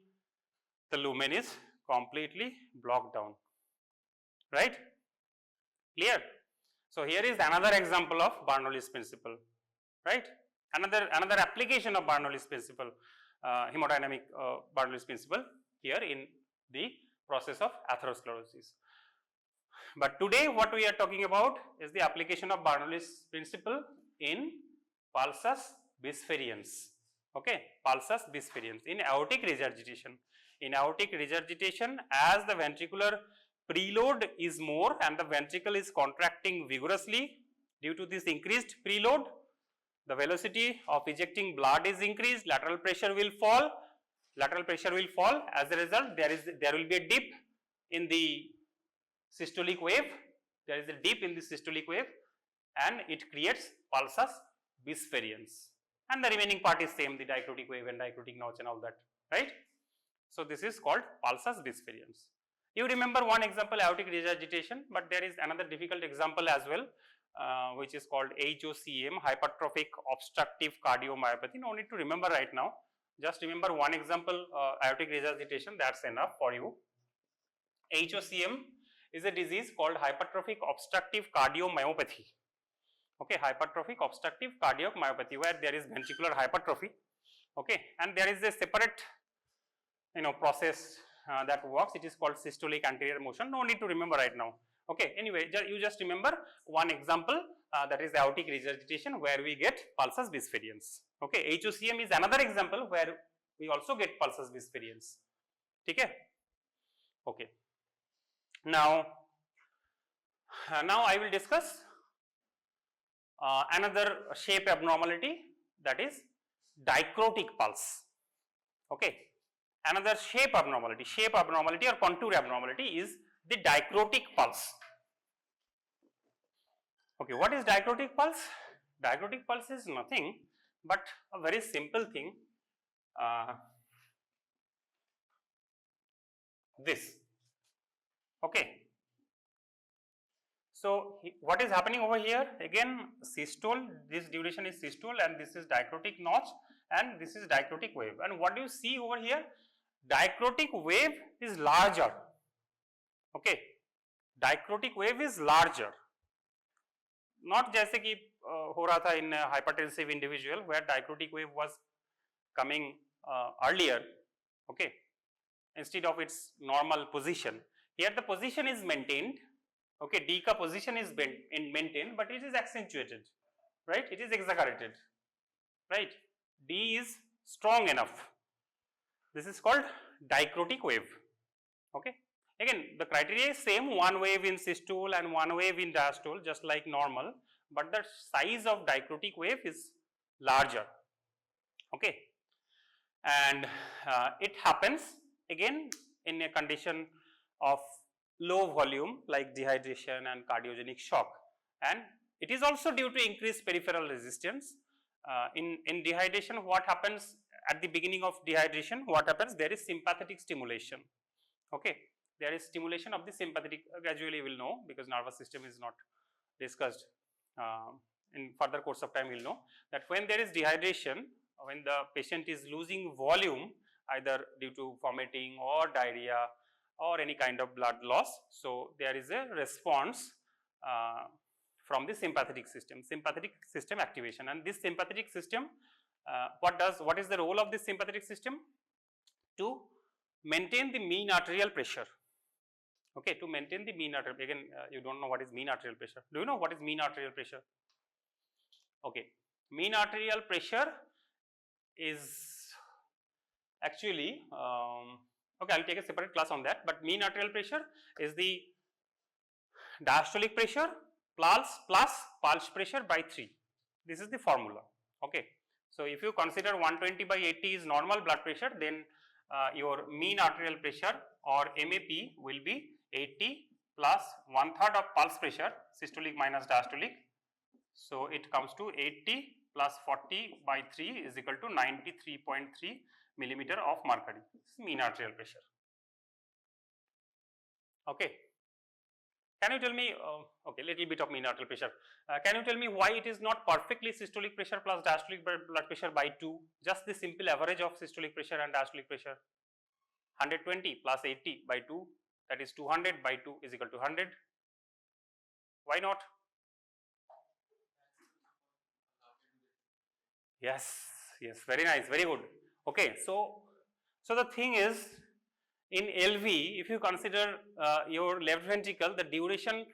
the lumen is completely blocked down, right? Clear? So here is another example of Bernoulli's principle, right? Another application of Bernoulli's principle, hemodynamic Bernoulli's principle here in the process of atherosclerosis. But today what we are talking about is the application of Bernoulli's principle in Pulsus bisferiens. Okay, Pulsus bisferiens in aortic regurgitation. In aortic regurgitation, as the ventricular preload is more and the ventricle is contracting vigorously, due to this increased preload, the velocity of ejecting blood is increased, lateral pressure will fall. As a result, there will be a dip in the systolic wave. There is a dip in the systolic wave, and it creates Pulsus bisferiens. And the remaining part is same, the dicrotic wave and dicrotic notch and all that, right? So this is called Pulsus bisferiens. You remember one example, aortic regurgitation, but there is another difficult example as well, which is called HOCM, hypertrophic obstructive cardiomyopathy. No need to remember right now. Just remember one example, aortic regurgitation, that's enough for you. HOCM is a disease called hypertrophic obstructive cardiomyopathy. Okay, hypertrophic obstructive cardiomyopathy, where there is ventricular hypertrophy. Okay, and there is a separate process that works. It is called systolic anterior motion. No need to remember right now. Okay, anyway, you just remember one example, that is aortic regurgitation, where we get pulsus bisferiens. Okay, HOCM is another example where we also get pulsus bisferiens. Okay. Okay. Now I will discuss another shape abnormality, that is dicrotic pulse. Okay. Another shape abnormality or contour abnormality is the dicrotic pulse. Okay, what is dicrotic pulse? Dicrotic pulse is nothing but a very simple thing. This. Okay. So what is happening over here? Again, systole, this duration is systole, and this is dicrotic notch, and this is dicrotic wave. And what do you see over here? Dicrotic wave is larger. Okay, dicrotic wave is larger. Not जैसे कि हो रहा था in a hypertensive individual where dicrotic wave was coming earlier. Okay, instead of its normal position. Here the position is maintained. Okay, D ka position is maintained, but it is accentuated, right? It is exaggerated, right? D is strong enough. This is called dicrotic wave. Okay. Again, the criteria is same, one wave in systole and one wave in diastole, just like normal, but the size of dicrotic wave is larger. Okay. And it happens again in a condition of low volume like dehydration and cardiogenic shock, and it is also due to increased peripheral resistance. In dehydration, what happens at the beginning of dehydration? What happens? There is sympathetic stimulation. Okay, there is stimulation of the sympathetic. Gradually, we will know, because nervous system is not discussed. In further course of time, we will know that when there is dehydration, when the patient is losing volume, either due to vomiting or diarrhea or any kind of blood loss, so there is a response from the sympathetic system activation. And this sympathetic system, what is the role of this sympathetic system? To maintain the mean arterial pressure. Okay, to maintain the mean arterial, again you don't know what is mean arterial pressure. Do you know what is mean arterial pressure? Okay, mean arterial pressure is actually, okay, I will take a separate class on that, but mean arterial pressure is the diastolic pressure plus pulse pressure by 3. This is the formula. Okay, so if you consider 120 by 80 is normal blood pressure, then your mean arterial pressure or MAP will be 80 plus 1/3 of pulse pressure, systolic minus diastolic. So it comes to 80 plus 40 by 3 is equal to 93.3 millimeter of mercury. This is mean arterial pressure. Okay. Can you tell me, okay, little bit of mean arterial pressure. Can you tell me why it is not perfectly systolic pressure plus diastolic blood pressure by 2? Just the simple average of systolic pressure and diastolic pressure. 120 plus 80 by 2, that is 200 by 2 is equal to 100. Why not? Yes, yes, very nice, very good. Okay, so the thing is, in LV, if you consider your left ventricle, the duration,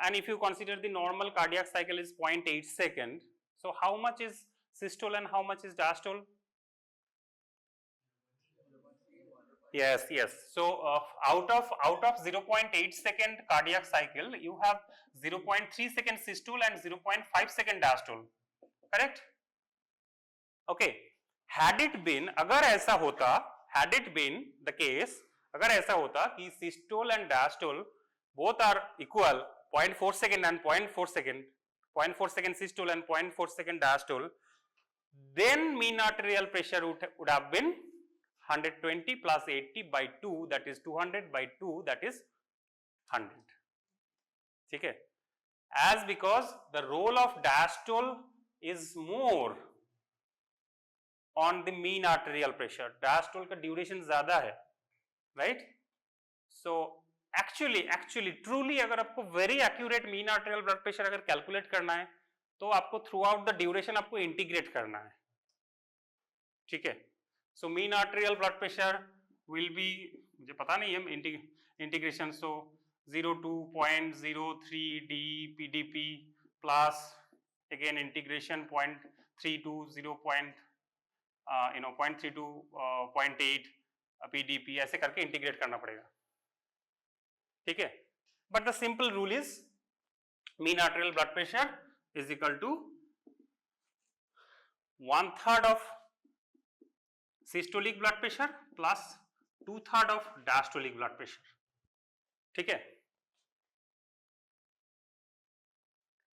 and if you consider the normal cardiac cycle is 0.8 second, so how much is systole and how much is diastole? Yes, yes. So out of 0.8 second cardiac cycle, you have 0.3 second systole and 0.5 second diastole. Correct? Okay. Had it been, अगर ऐसा होता, had it been the case, अगर ऐसा होता कि systole and diastole both are equal, 0.4 second and 0.4 second, 0.4 second systole and 0.4 second diastole, then mean arterial pressure would have been 120 plus 80 by 2, that is 200 by 2, that is 100. ठीक है? As because the role of diastole is more on the mean arterial pressure, diastole का duration ज़्यादा है, right? So actually truly अगर आपको very accurate mean arterial blood pressure अगर calculate करना है, तो आपको throughout the duration आपको integrate करना है, ठीक है? So mean arterial blood pressure will be, मुझे पता नहीं है integration, so 0 to 0.03 d PDP plus again integration 0.3 to 0.3 to 0.8 PDP, ऐसे करके इंटीग्रेट करना पड़ेगा, ठीक है. But the simple rule is mean arterial blood pressure is equal to 1/3 of systolic blood pressure plus 2/3 of diastolic blood pressure, ठीक है.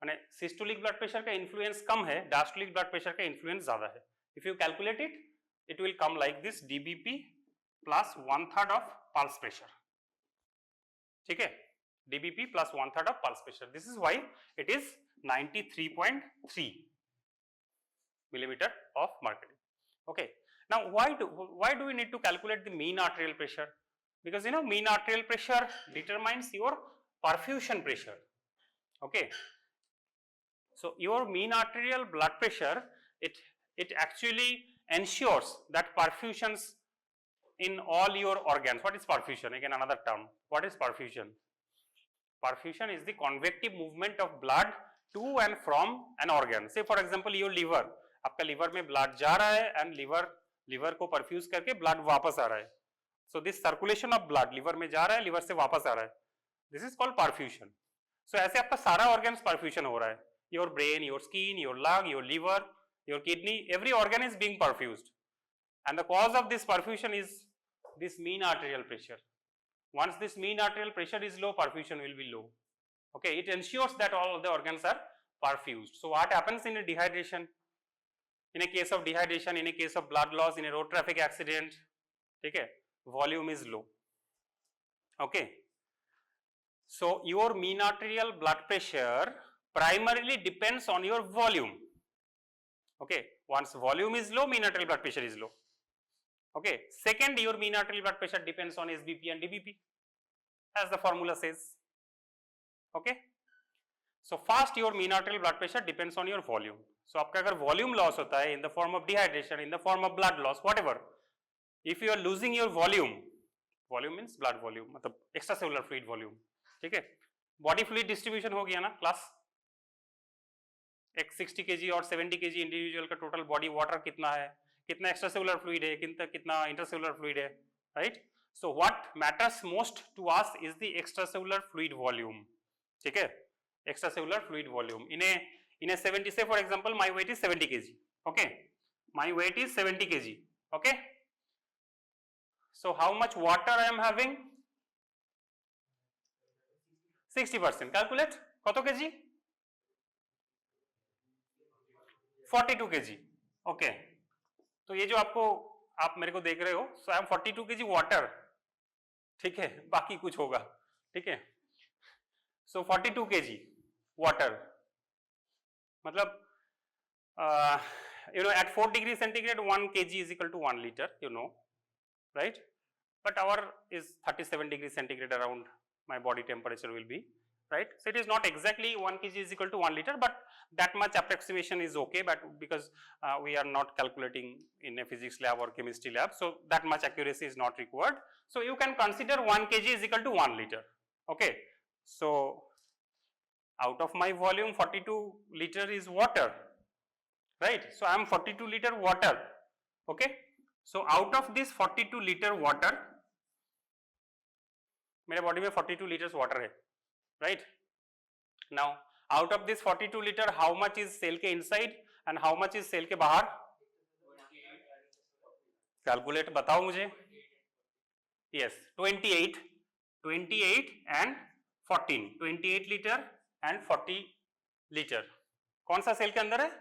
माने systolic blood pressure का इन्फ्लुएंस कम है, डायस्टोलिक ब्लड प्रेशर का इन्फ्लुएंस ज्यादा है. If you calculate it, it will come like this DBP plus 1/3 of pulse pressure, ठीक है. DBP plus 1/3 of pulse pressure. This is why it is 93.3 millimeter of mercury. Okay. Now, why do we need to calculate the mean arterial pressure? Because you know mean arterial pressure determines your perfusion pressure. Okay. So your mean arterial blood pressure, it actually ensures that perfusions in all your organs. What is perfusion? Again another term. What is perfusion? Perfusion is the convective movement of blood to and from an organ. Say for example your liver, आपका liver में blood जा रहा है and liver को perfuse करके blood वापस आ रहा है. So this circulation of blood liver में जा रहा है, liver से वापस आ रहा है. This is called perfusion. So ऐसे आपका सारा organs perfusion हो रहा है. Your brain, your skin, your lung, your liver, your kidney, every organ is being perfused. And the cause of this perfusion is this mean arterial pressure. Once this mean arterial pressure is low, perfusion will be low. Okay, it ensures that all the organs are perfused. So what happens in a dehydration? In a case of dehydration, in a case of blood loss, in a road traffic accident, okay, volume is low. Okay. So your mean arterial blood pressure primarily depends on your volume. Okay, once volume is low, mean arterial blood pressure is low. Okay, second, your mean arterial blood pressure depends on SBP and DBP, as the formula says. Okay, so first your mean arterial blood pressure depends on your volume. So आपका अगर volume loss होता है in the form of dehydration, in the form of blood loss, whatever, if you are losing your volume means blood volume, मतलब extracellular fluid volume, ठीक है. Body fluid distribution हो गया ना क्लास, एक 60 kg और 70 kg इंडिविजुअल का total body water कितना है, कितना एक्स्ट्रासेलुलर फ्लूइड है, कितना इंटरसेलुलर फ्लूइड है, right. So what matters most to us is the extracellular fluid volume, ठीक है. Extracellular fluid volume in a 70, say for example my weight is 70 kg. Okay, my weight is 70 kg. Okay, so how much water I am having? 60%. Calculate कत kg? 42 kg. Okay, तो ये जो आप मेरे को देख रहे हो, सो आई एम 42 kg वाटर, ठीक है, बाकी कुछ होगा, ठीक है. सो 42 kg वाटर, मतलब you know at 4 degrees centigrade 1 kg is equal to 1 liter, you know, right? But our is 37 degrees centigrade around my body temperature will be, right? So it is not exactly 1 kg is equal to 1 liter, but that much approximation is okay, but because we are not calculating in a physics lab or chemistry lab, so that much accuracy is not required. So you can consider 1 kg is equal to 1 liter. Okay, so out of my volume 42 liter is water, right? So I am 42 liter water. Okay, so out of this 42 liter water, मेरे body में 42 liters water है, right? Now out of this 42 liter, how much is cell के inside and how much is cell के बाहर? Calculate बताओ मुझे. Yes, 28 and 14, 28 liter and 40 liter. कौन सा सेल के अंदर है?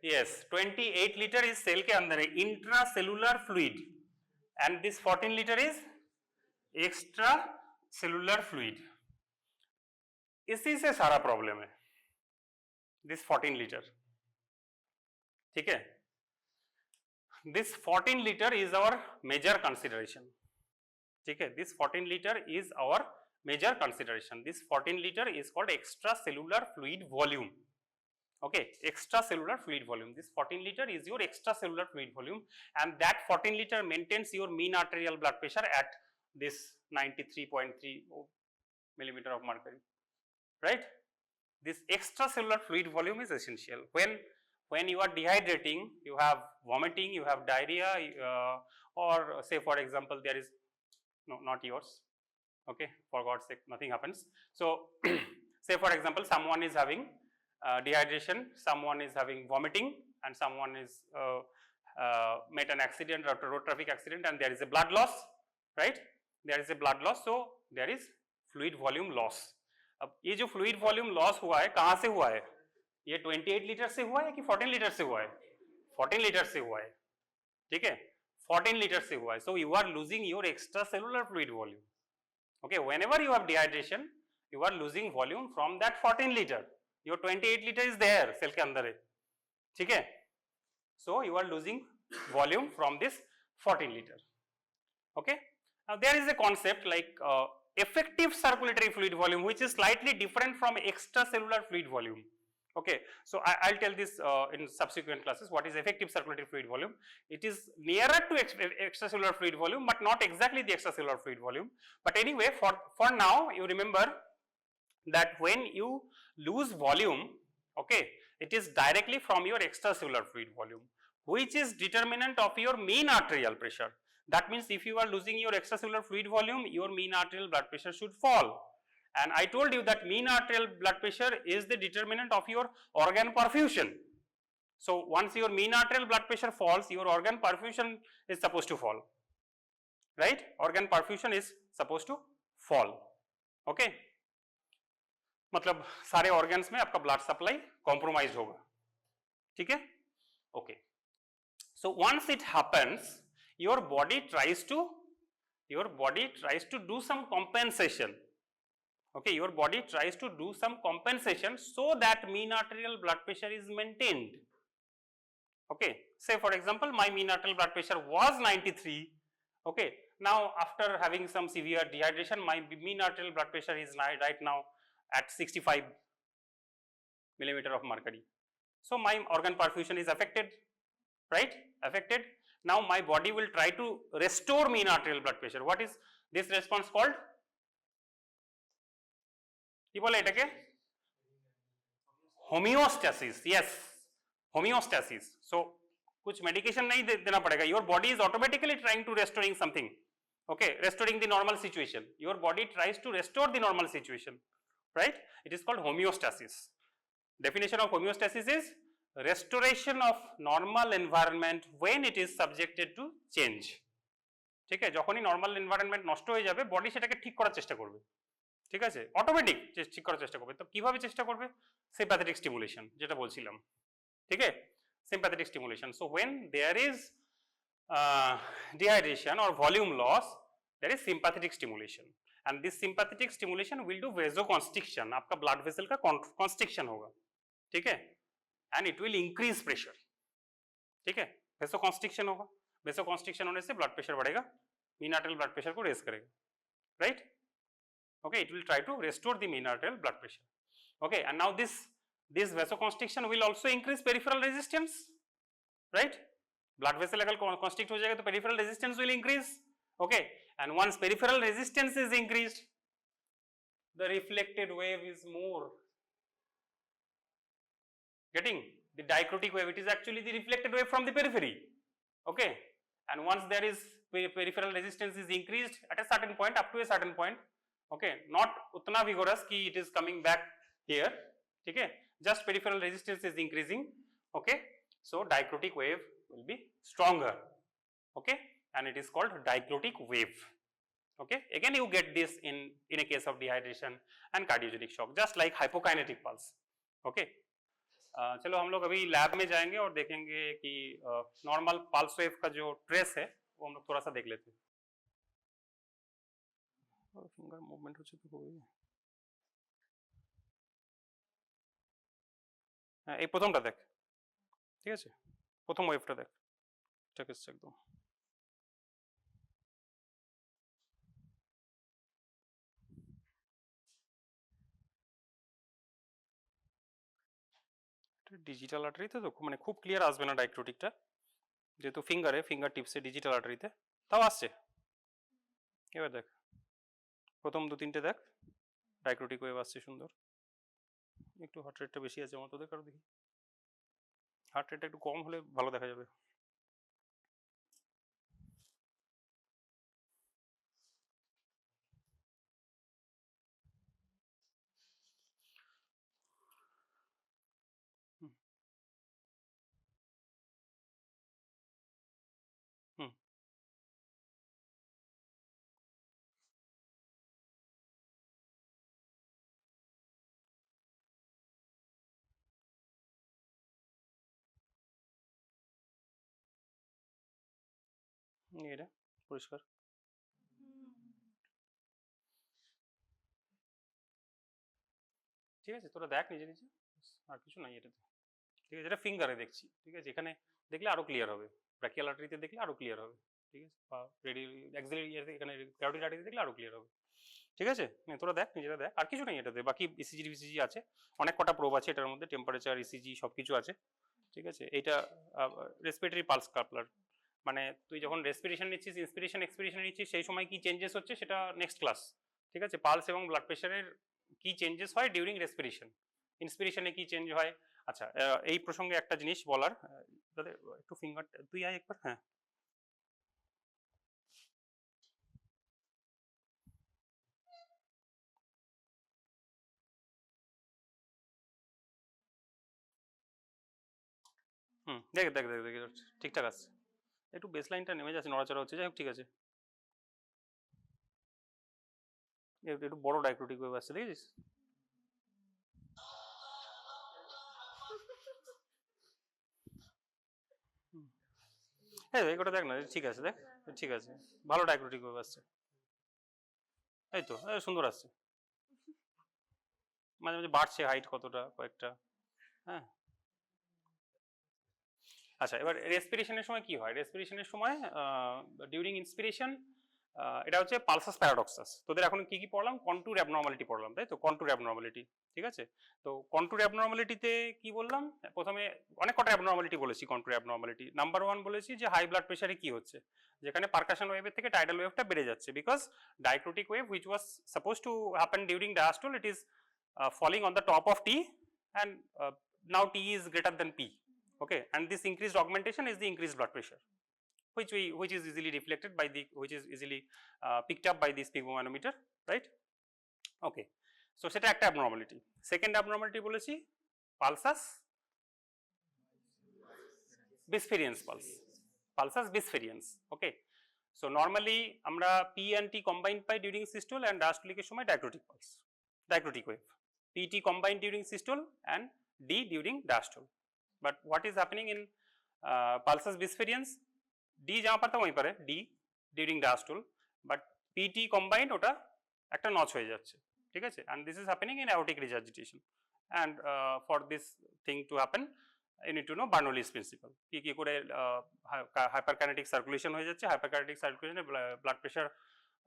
Yes, 28 liter is सेल के अंदर है, intracellular fluid, and this 14 liter is extracellular fluid. इसी से सारा प्रॉब्लम है, दिस 14 लीटर, ठीक है. This 14 litre is our major consideration, ठीक है. This 14 litre is our major consideration. This 14 litre is called extra cellular fluid volume. Okay, extracellular fluid volume. This 14 liter is your extracellular fluid volume, and that 14 liter maintains your mean arterial blood pressure at this 93.3 millimeter of mercury, right? This extracellular fluid volume is essential. When you are dehydrating, you have vomiting, you have diarrhea, or say for example there is, no, not yours, okay, for God's sake, nothing happens. So say for example someone is having dehydration, someone is having vomiting, and someone is met an accident or road traffic accident, and there is a blood loss, right? There is a blood loss, so there is fluid volume loss. अब ये जो fluid volume loss हुआ है कहाँ से हुआ है? ये 28 लीटर से हुआ है कि 14 लीटर से हुआ है? 14 लीटर से हुआ है, ठीक है? 14 लीटर से हुआ है. So you are losing your extracellular fluid volume. Okay, whenever you have dehydration, you are losing volume from that 14 liter. Your 28 liter is there, cell के अंदर है, ठीक है? So you are losing volume from this 14 liter. Okay. Now there is a concept like effective circulatory fluid volume, which is slightly different from extracellular fluid volume. Okay, so I'll tell this in subsequent classes. What is effective circulatory fluid volume? It is nearer to extracellular fluid volume, but not exactly the extracellular fluid volume. But anyway, for now, you remember that when you lose volume, okay, it is directly from your extracellular fluid volume, which is determinant of your mean arterial pressure. That means if you are losing your extracellular fluid volume, your mean arterial blood pressure should fall. And I told you that mean arterial blood pressure is the determinant of your organ perfusion. So once your mean arterial blood pressure falls, your organ perfusion is supposed to fall, right? Organ perfusion is supposed to fall. Okay, मतलब सारे organs में आपका blood supply compromised होगा, ठीक है? Okay. So once it happens, your body tries to do some compensation. Okay, your body tries to do some compensation so that mean arterial blood pressure is maintained. Okay, say for example my mean arterial blood pressure was 93. Okay, now after having some severe dehydration, my mean arterial blood pressure is right now at 65 millimeter of mercury. So my organ perfusion is affected, right? Affected. Now my body will try to restore mean arterial blood pressure. What is this response called? কি বলে এটাকে? Homeostasis. Yes, homeostasis. So कुछ medication नहीं देना पड़ेगा. Your body is automatically trying to restoring something. Okay, restoring the normal situation. Your body tries to restore the normal situation, right? It is called homeostasis. Definition of homeostasis is restoration of normal environment when it is subjected to change. ঠিক আছে, যখনই normal environment নষ্ট হয়ে যাবে body সেটাকে ঠিক করার চেষ্টা করবে, ঠিক আছে, অটোমেটিক ঠিক করার চেষ্টা করবে। তো কিভাবে চেষ্টা করবে? সিম্প্যাথেটিক স্টিমুলেশন, যেটা বলছিলাম, ঠিক আছে, sympathetic stimulation. So when there is dehydration or volume loss, there is sympathetic stimulation, and this sympathetic stimulation will do vasoconstriction. आपका blood vessel का constriction होगा, ठीक है, and it will increase pressure, ठीक है, vasoconstriction होगा, vasoconstriction होने से blood pressure बढ़ेगा, mean arterial blood pressure को raise करेगा, right? Okay, it will try to restore the mean arterial blood pressure. Okay, and now this vasoconstriction will also increase peripheral resistance, right? Blood vessel अगर constrict हो जाएगा तो peripheral resistance will increase. Okay, and once peripheral resistance is increased, the reflected wave is more. Getting the dicrotic wave, it is actually the reflected wave from the periphery. Okay, and once there is peripheral resistance is increased at a certain point, up to a certain point, okay, not utna vigorous ki it is coming back here, ठीक है, just peripheral resistance is increasing. Okay, so dicrotic wave will be stronger. Okay, and it is called dicrotic wave. Okay, again you get this in a case of dehydration and cardiogenic shock, just like hypokinetic pulse. Okay, चलो हम लोग अभी lab में जाएंगे और देखेंगे कि normal pulse wave का जो ट्रेस है वो हम लोग थोड़ा सा देख लेते हैं। फिंगर मूवमेंट হচ্ছে তো হবে। এই প্রথমটা দেখ, ঠিক আছে, প্রথম ওয়েভটা দেখ, ঠিক আছে, একদম ডিজিটাল আর্টারিতে তো মানে খুব ক্লিয়ার আসবে না ডাইক্রোটিকটা, যেহেতু ফিঙ্গার টিপসে ডিজিটাল আর্টারিতে তাও আসছে। এবার দেখ প্রথম 2-3টে দেখ ডাইক্রোটিক ওয়েভ আসছে সুন্দর। একটু হার্ট রেটটা বেশি আছে আমার, তোদের কারো দেখি হার্ট রেটটা একটু কম হলে ভালো দেখা যাবে। হুম এটা পরিষ্কার। ঠিক আছে, তোরা দেখ নিজে নিজে, আর কিছু নাই এটাতে। ঠিক আছে, এটা ফিঙ্গারে দেখছি। ঠিক আছে, এখানে দেখলে আরো ক্লিয়ার হবে, ব্র্যাকিয়াল আর্টারিতে দেখলে আরো ক্লিয়ার হবে। ঠিক আছে, বা অ্যাক্সিলারি এখানে ক্যারোটিড আর্টারিতে দেখলে আরো ক্লিয়ার হবে। ঠিক আছে, তোরা দেখ নিজেরা দেখ, আর কিছু নেই এটাতে। বাকি ইসিজি ভিসিজি আছে, অনেক কটা প্রোব আছে এটার মধ্যে, টেম্পারেচার ইসিজি সব কিছু আছে। ঠিক আছে, এইটা রেসপিরেটরি পালস কাপলার, মানে তুই যখন রেসপিরেশন নিচ্ছিস, ইন্সপিরেশন এক্সপিরেশন নিচ্ছিস, সেই সময় কি চেঞ্জেস হচ্ছে সেটা নেক্সট ক্লাস। ঠিক আছে, পালস এবং ব্লাড প্রেশারের কি চেঞ্জেস হয় ডিউরিং রেসপিরেশন, ইন্সপিরেশনে কি চেঞ্জ হয়। আচ্ছা, এই প্রসঙ্গে একটা জিনিস বলার, দাদা একটু ফিঙ্গার তুই আয় একবার। হ্যাঁ, দেখ দেখ দেখ দেখ ঠিকঠাক আছে, একটু বেস লাইনটা নেমে যাচ্ছে, নড়াচড়া হচ্ছে, যাই হোক ঠিক আছে। একটু বড় ডাইক্রোটিক ওয়েভ আসছে, দেখেছিস? হ্যাঁ ওটা দেখ না, ঠিক আছে দেখ, ঠিক আছে, ভালো ডাইক্রোটিক ওয়েভ আসছে। এই তো সুন্দর আসছে, মাঝে মাঝে বাড়ছে হাইট কতটা কয়েকটা। হ্যাঁ, আচ্ছা এবার রেসপিরেশনের সময় কি হয়, রেসপিরেশনের সময় ডিউরিং ইন্সপিরেশন, এটা হচ্ছে পালসাস প্যারাডক্সাস। তোদের এখন কি কি পড়লাম, কন্ট্যুর অ্যাবনর্মালিটি পড়লাম, তাই তো, কন্ট্যুর অ্যাবনর্মালিটি। ঠিক আছে, তো কন্ট্যুর অ্যাবনর্মালিটিতে কি বললাম, প্রথমে অনেক কটা অ্যাবনর্মালিটি বলেছি। কন্ট্যুর অ্যাবনর্মালিটি নাম্বার 1 বলেছি যে হাই ব্লাড প্রেশারে কি হচ্ছে, যেখানে পারকাশন ওয়েভের থেকে টাইডাল ওয়েভটা বেড়ে যাচ্ছে, because dicrotic wave which was suppose to happen during diastole, it is falling on the top of T, and now T is greater than P. Okay, and this increased augmentation is the increased blood pressure, which is easily reflected by the, which is easily picked up by the sphygmomanometer, right? Okay, so সেটা একটা abnormality. Second abnormality বলেছি pulsus bisferiens pulse, pulsus bisferiens. Okay, so normally আমরা P and T combined pi during systole and diastolic এর সময় dichrotic pulse, dichrotic wave. PT combined during systole and D during diastole. But what is happening in pulsus bisferiens, D जहाँ पर था वहीं पर है D during diastole, but PT combined ওটা একটা নচ হয়ে যাচ্ছে। ঠিক আছে, and this is happening in aortic regurgitation, and for this thing to happen you need to know Bernoulli's principle, কি কি করে hyperkinetic circulation হয়ে যাচ্ছে, hyperkinetic circulation blood pressure,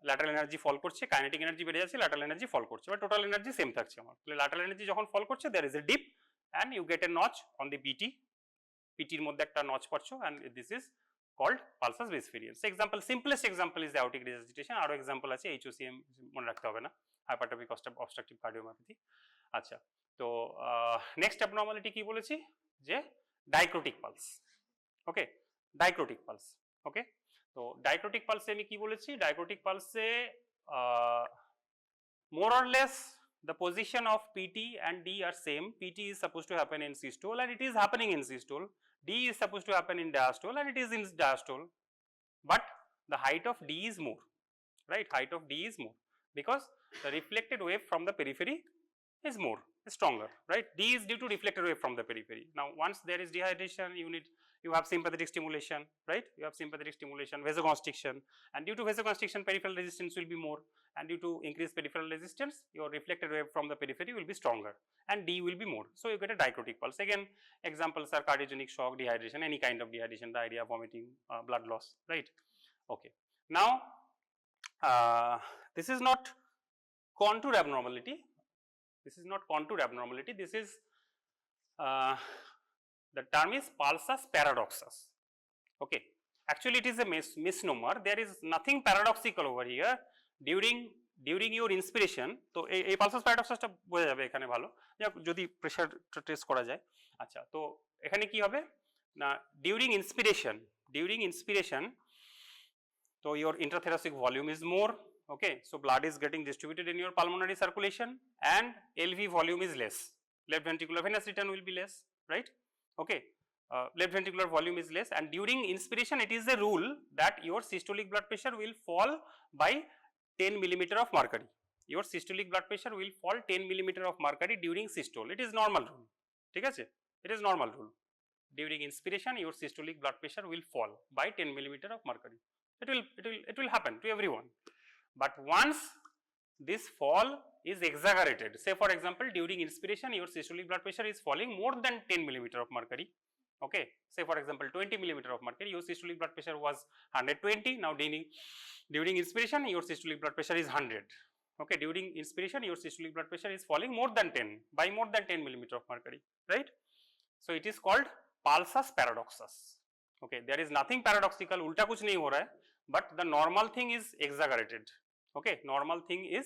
lateral energy ফল করছে, কাইনেটিক এনার্জি বেড়ে যাচ্ছে, lateral energy ফল করছে, বা টোটাল এনার্জি সেম থাকছে আমার। তাহলে lateral energy যখন ফল করছে there is a dip and you get a notch on the PT, পিটির মধ্যে একটা নচ পাচ্ছ, and this is called pulsus bisferiens. Example, simplest example is the aortic regurgitation, আরো example আছে, HOCM মনে রাখতে হবে না, hypertrophic obstructive cardiomyopathy. আচ্ছা, তো নেক্সট অ্যাবনর্মালিটি কি বলেছি, যে ডাইক্রোটিক পালস। ওকে, ডাইক্রোটিক পালস। ওকে, তো ডাইক্রোটিক পালসে আমি কি বলেছি, ডাইক্রোটিক পালসে more or less the position of PT and D are same. PT is supposed to happen in systole and it is happening in systole. D is supposed to happen in diastole and it is in diastole. But the height of D is more, right? Height of D is more because the reflected wave from the periphery is more, stronger, right? D is due to reflected wave from the periphery. Now, once there is dehydration, you have sympathetic stimulation, right? You have sympathetic stimulation, vasoconstriction, and due to vasoconstriction, peripheral resistance will be more, and due to increased peripheral resistance, your reflected wave from the periphery will be stronger, and D will be more. So you get a dichrotic pulse. Again, examples are cardiogenic shock, dehydration, any kind of dehydration, diarrhea, vomiting, blood loss, right? Okay. Now, this is not contour abnormality. This is not contour abnormality. This is The term is Pulsus paradoxus. Okay, actually it is a misnomer. There is nothing paradoxical over here. During your inspiration, তো এই pulsus প্যারাডক্সাসটা বোঝা যাবে এখানে ভালো, যদি pressure test করা যায়। আচ্ছা, তো এখানে কি হবে না, during inspiration, so your intrathoracic volume is more. Okay, so blood is getting distributed in your pulmonary circulation and LV volume is less. Left ventricular venous return will be less, right? Okay, left ventricular volume is less, and during inspiration it is a rule that your systolic blood pressure will fall by 10 millimeter of mercury. Your systolic blood pressure will fall 10 millimeter of mercury during systole. It is normal rule. ঠিক আছে? It is normal rule. During inspiration, your systolic blood pressure will fall by 10 millimeter of mercury. It will happen to everyone. But once this fall is exaggerated, say for example, during inspiration, your systolic blood pressure is falling more than 10 millimeter of mercury. Okay, say for example 20 millimeter of mercury, your systolic blood pressure was 120. Now during inspiration, your systolic blood pressure is 100. Okay, during inspiration, your systolic blood pressure is falling more than 10, by more than 10 millimeter of mercury, right? So it is called Pulsus paradoxus. Okay, there is nothing paradoxical, ulta kuch nahi ho raha hai, but the normal thing is exaggerated. Okay, normal thing is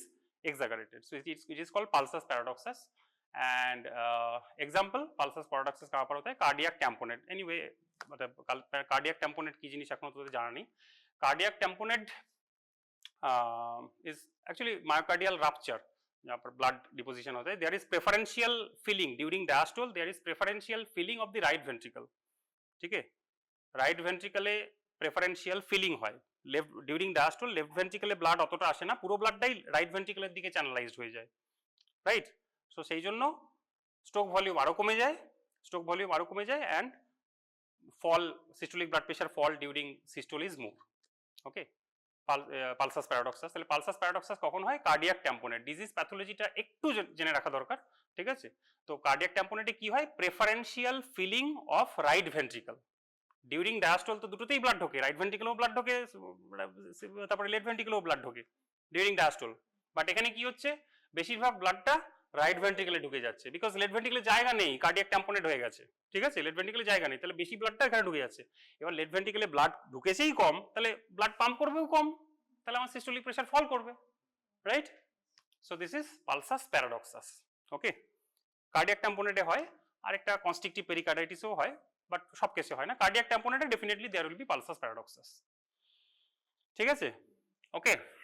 exaggerated. So it is called Pulsus paradoxus. And example, Pulsus paradoxus kaha par hota hai, cardiac tamponade. Anyway, cardiac tamponade ki jinish ekhono toদের জানা নেই। Cardiac tamponade is actually myocardial rupture, जहाँ पर blood deposition होता है. There is preferential filling during diastole. There is preferential filling of the right ventricle. ठीक है, right ventricle preferential filling হয়. Left during diastole, left ventricle blood অতটা আসে না, পুরো ব্লাডটাই রাইট ভেন্ট্রিকলের দিকে চ্যানেলাইজড হয়ে যায়, রাইট? সো সেই জন্য স্ট্রোক ভলিউম আরো কমে যায়, and fall, systolic blood pressure fall during systole is more. Okay, Pulsus paradoxus. তাহলে Pulsus paradoxus কখন হয়? Cardiac tamponade. ডিজিজ প্যাথোলজিটা একটু জেনে রাখা দরকার, ঠিক আছে? তো কার্ডিয়াক ট্যাম্পোনেডে কি হয়? Preferential filling of right ventricle. During diastole তো দুটোতেই ব্লাড ঢোকে, রাইট ভেন্ট্রিকলেও ব্লাড ঢোকে, তারপরে লেফট ভেন্ট্রিকলেও ব্লাড ঢোকে ডিউরিং ডায়াস্টল। বাট এখানে কি হচ্ছে, বেশিরভাগ ব্লাডটা রাইট ভেন্ট্রিকলে ঢুকে যাচ্ছে, বিকজ লেফট ভেন্ট্রিকলে জায়গা নেই, কার্ডিয়াক ট্যাম্পোনেড হয়ে গেছে, ঠিক আছে? লেফট ভেন্ট্রিকলে জায়গা নেই, তাহলে বেশি ব্লাডটা এখানে ঢুকে যাচ্ছে। এবার লেফট ভেন্ট্রিকলে ব্লাড ঢুকেছেই কম, তাহলে ব্লাড পাম্প করবেও কম, তাহলে আমার সিস্টোলিক প্রেসার ফল করবে, right? So this is Pulsus paradoxus. Okay, cardiac ট্যাম্পোনেডে হয়, আরেকটা কনস্ট্রিকটিভ পেরিকার্ডাইটিসও হয়, বাট সব কেসে হয় না। কার্ডিয়াক ট্যাম্পোনেডে definitely there will be Pulsus paradoxus, ঠিক আছে? ওকে।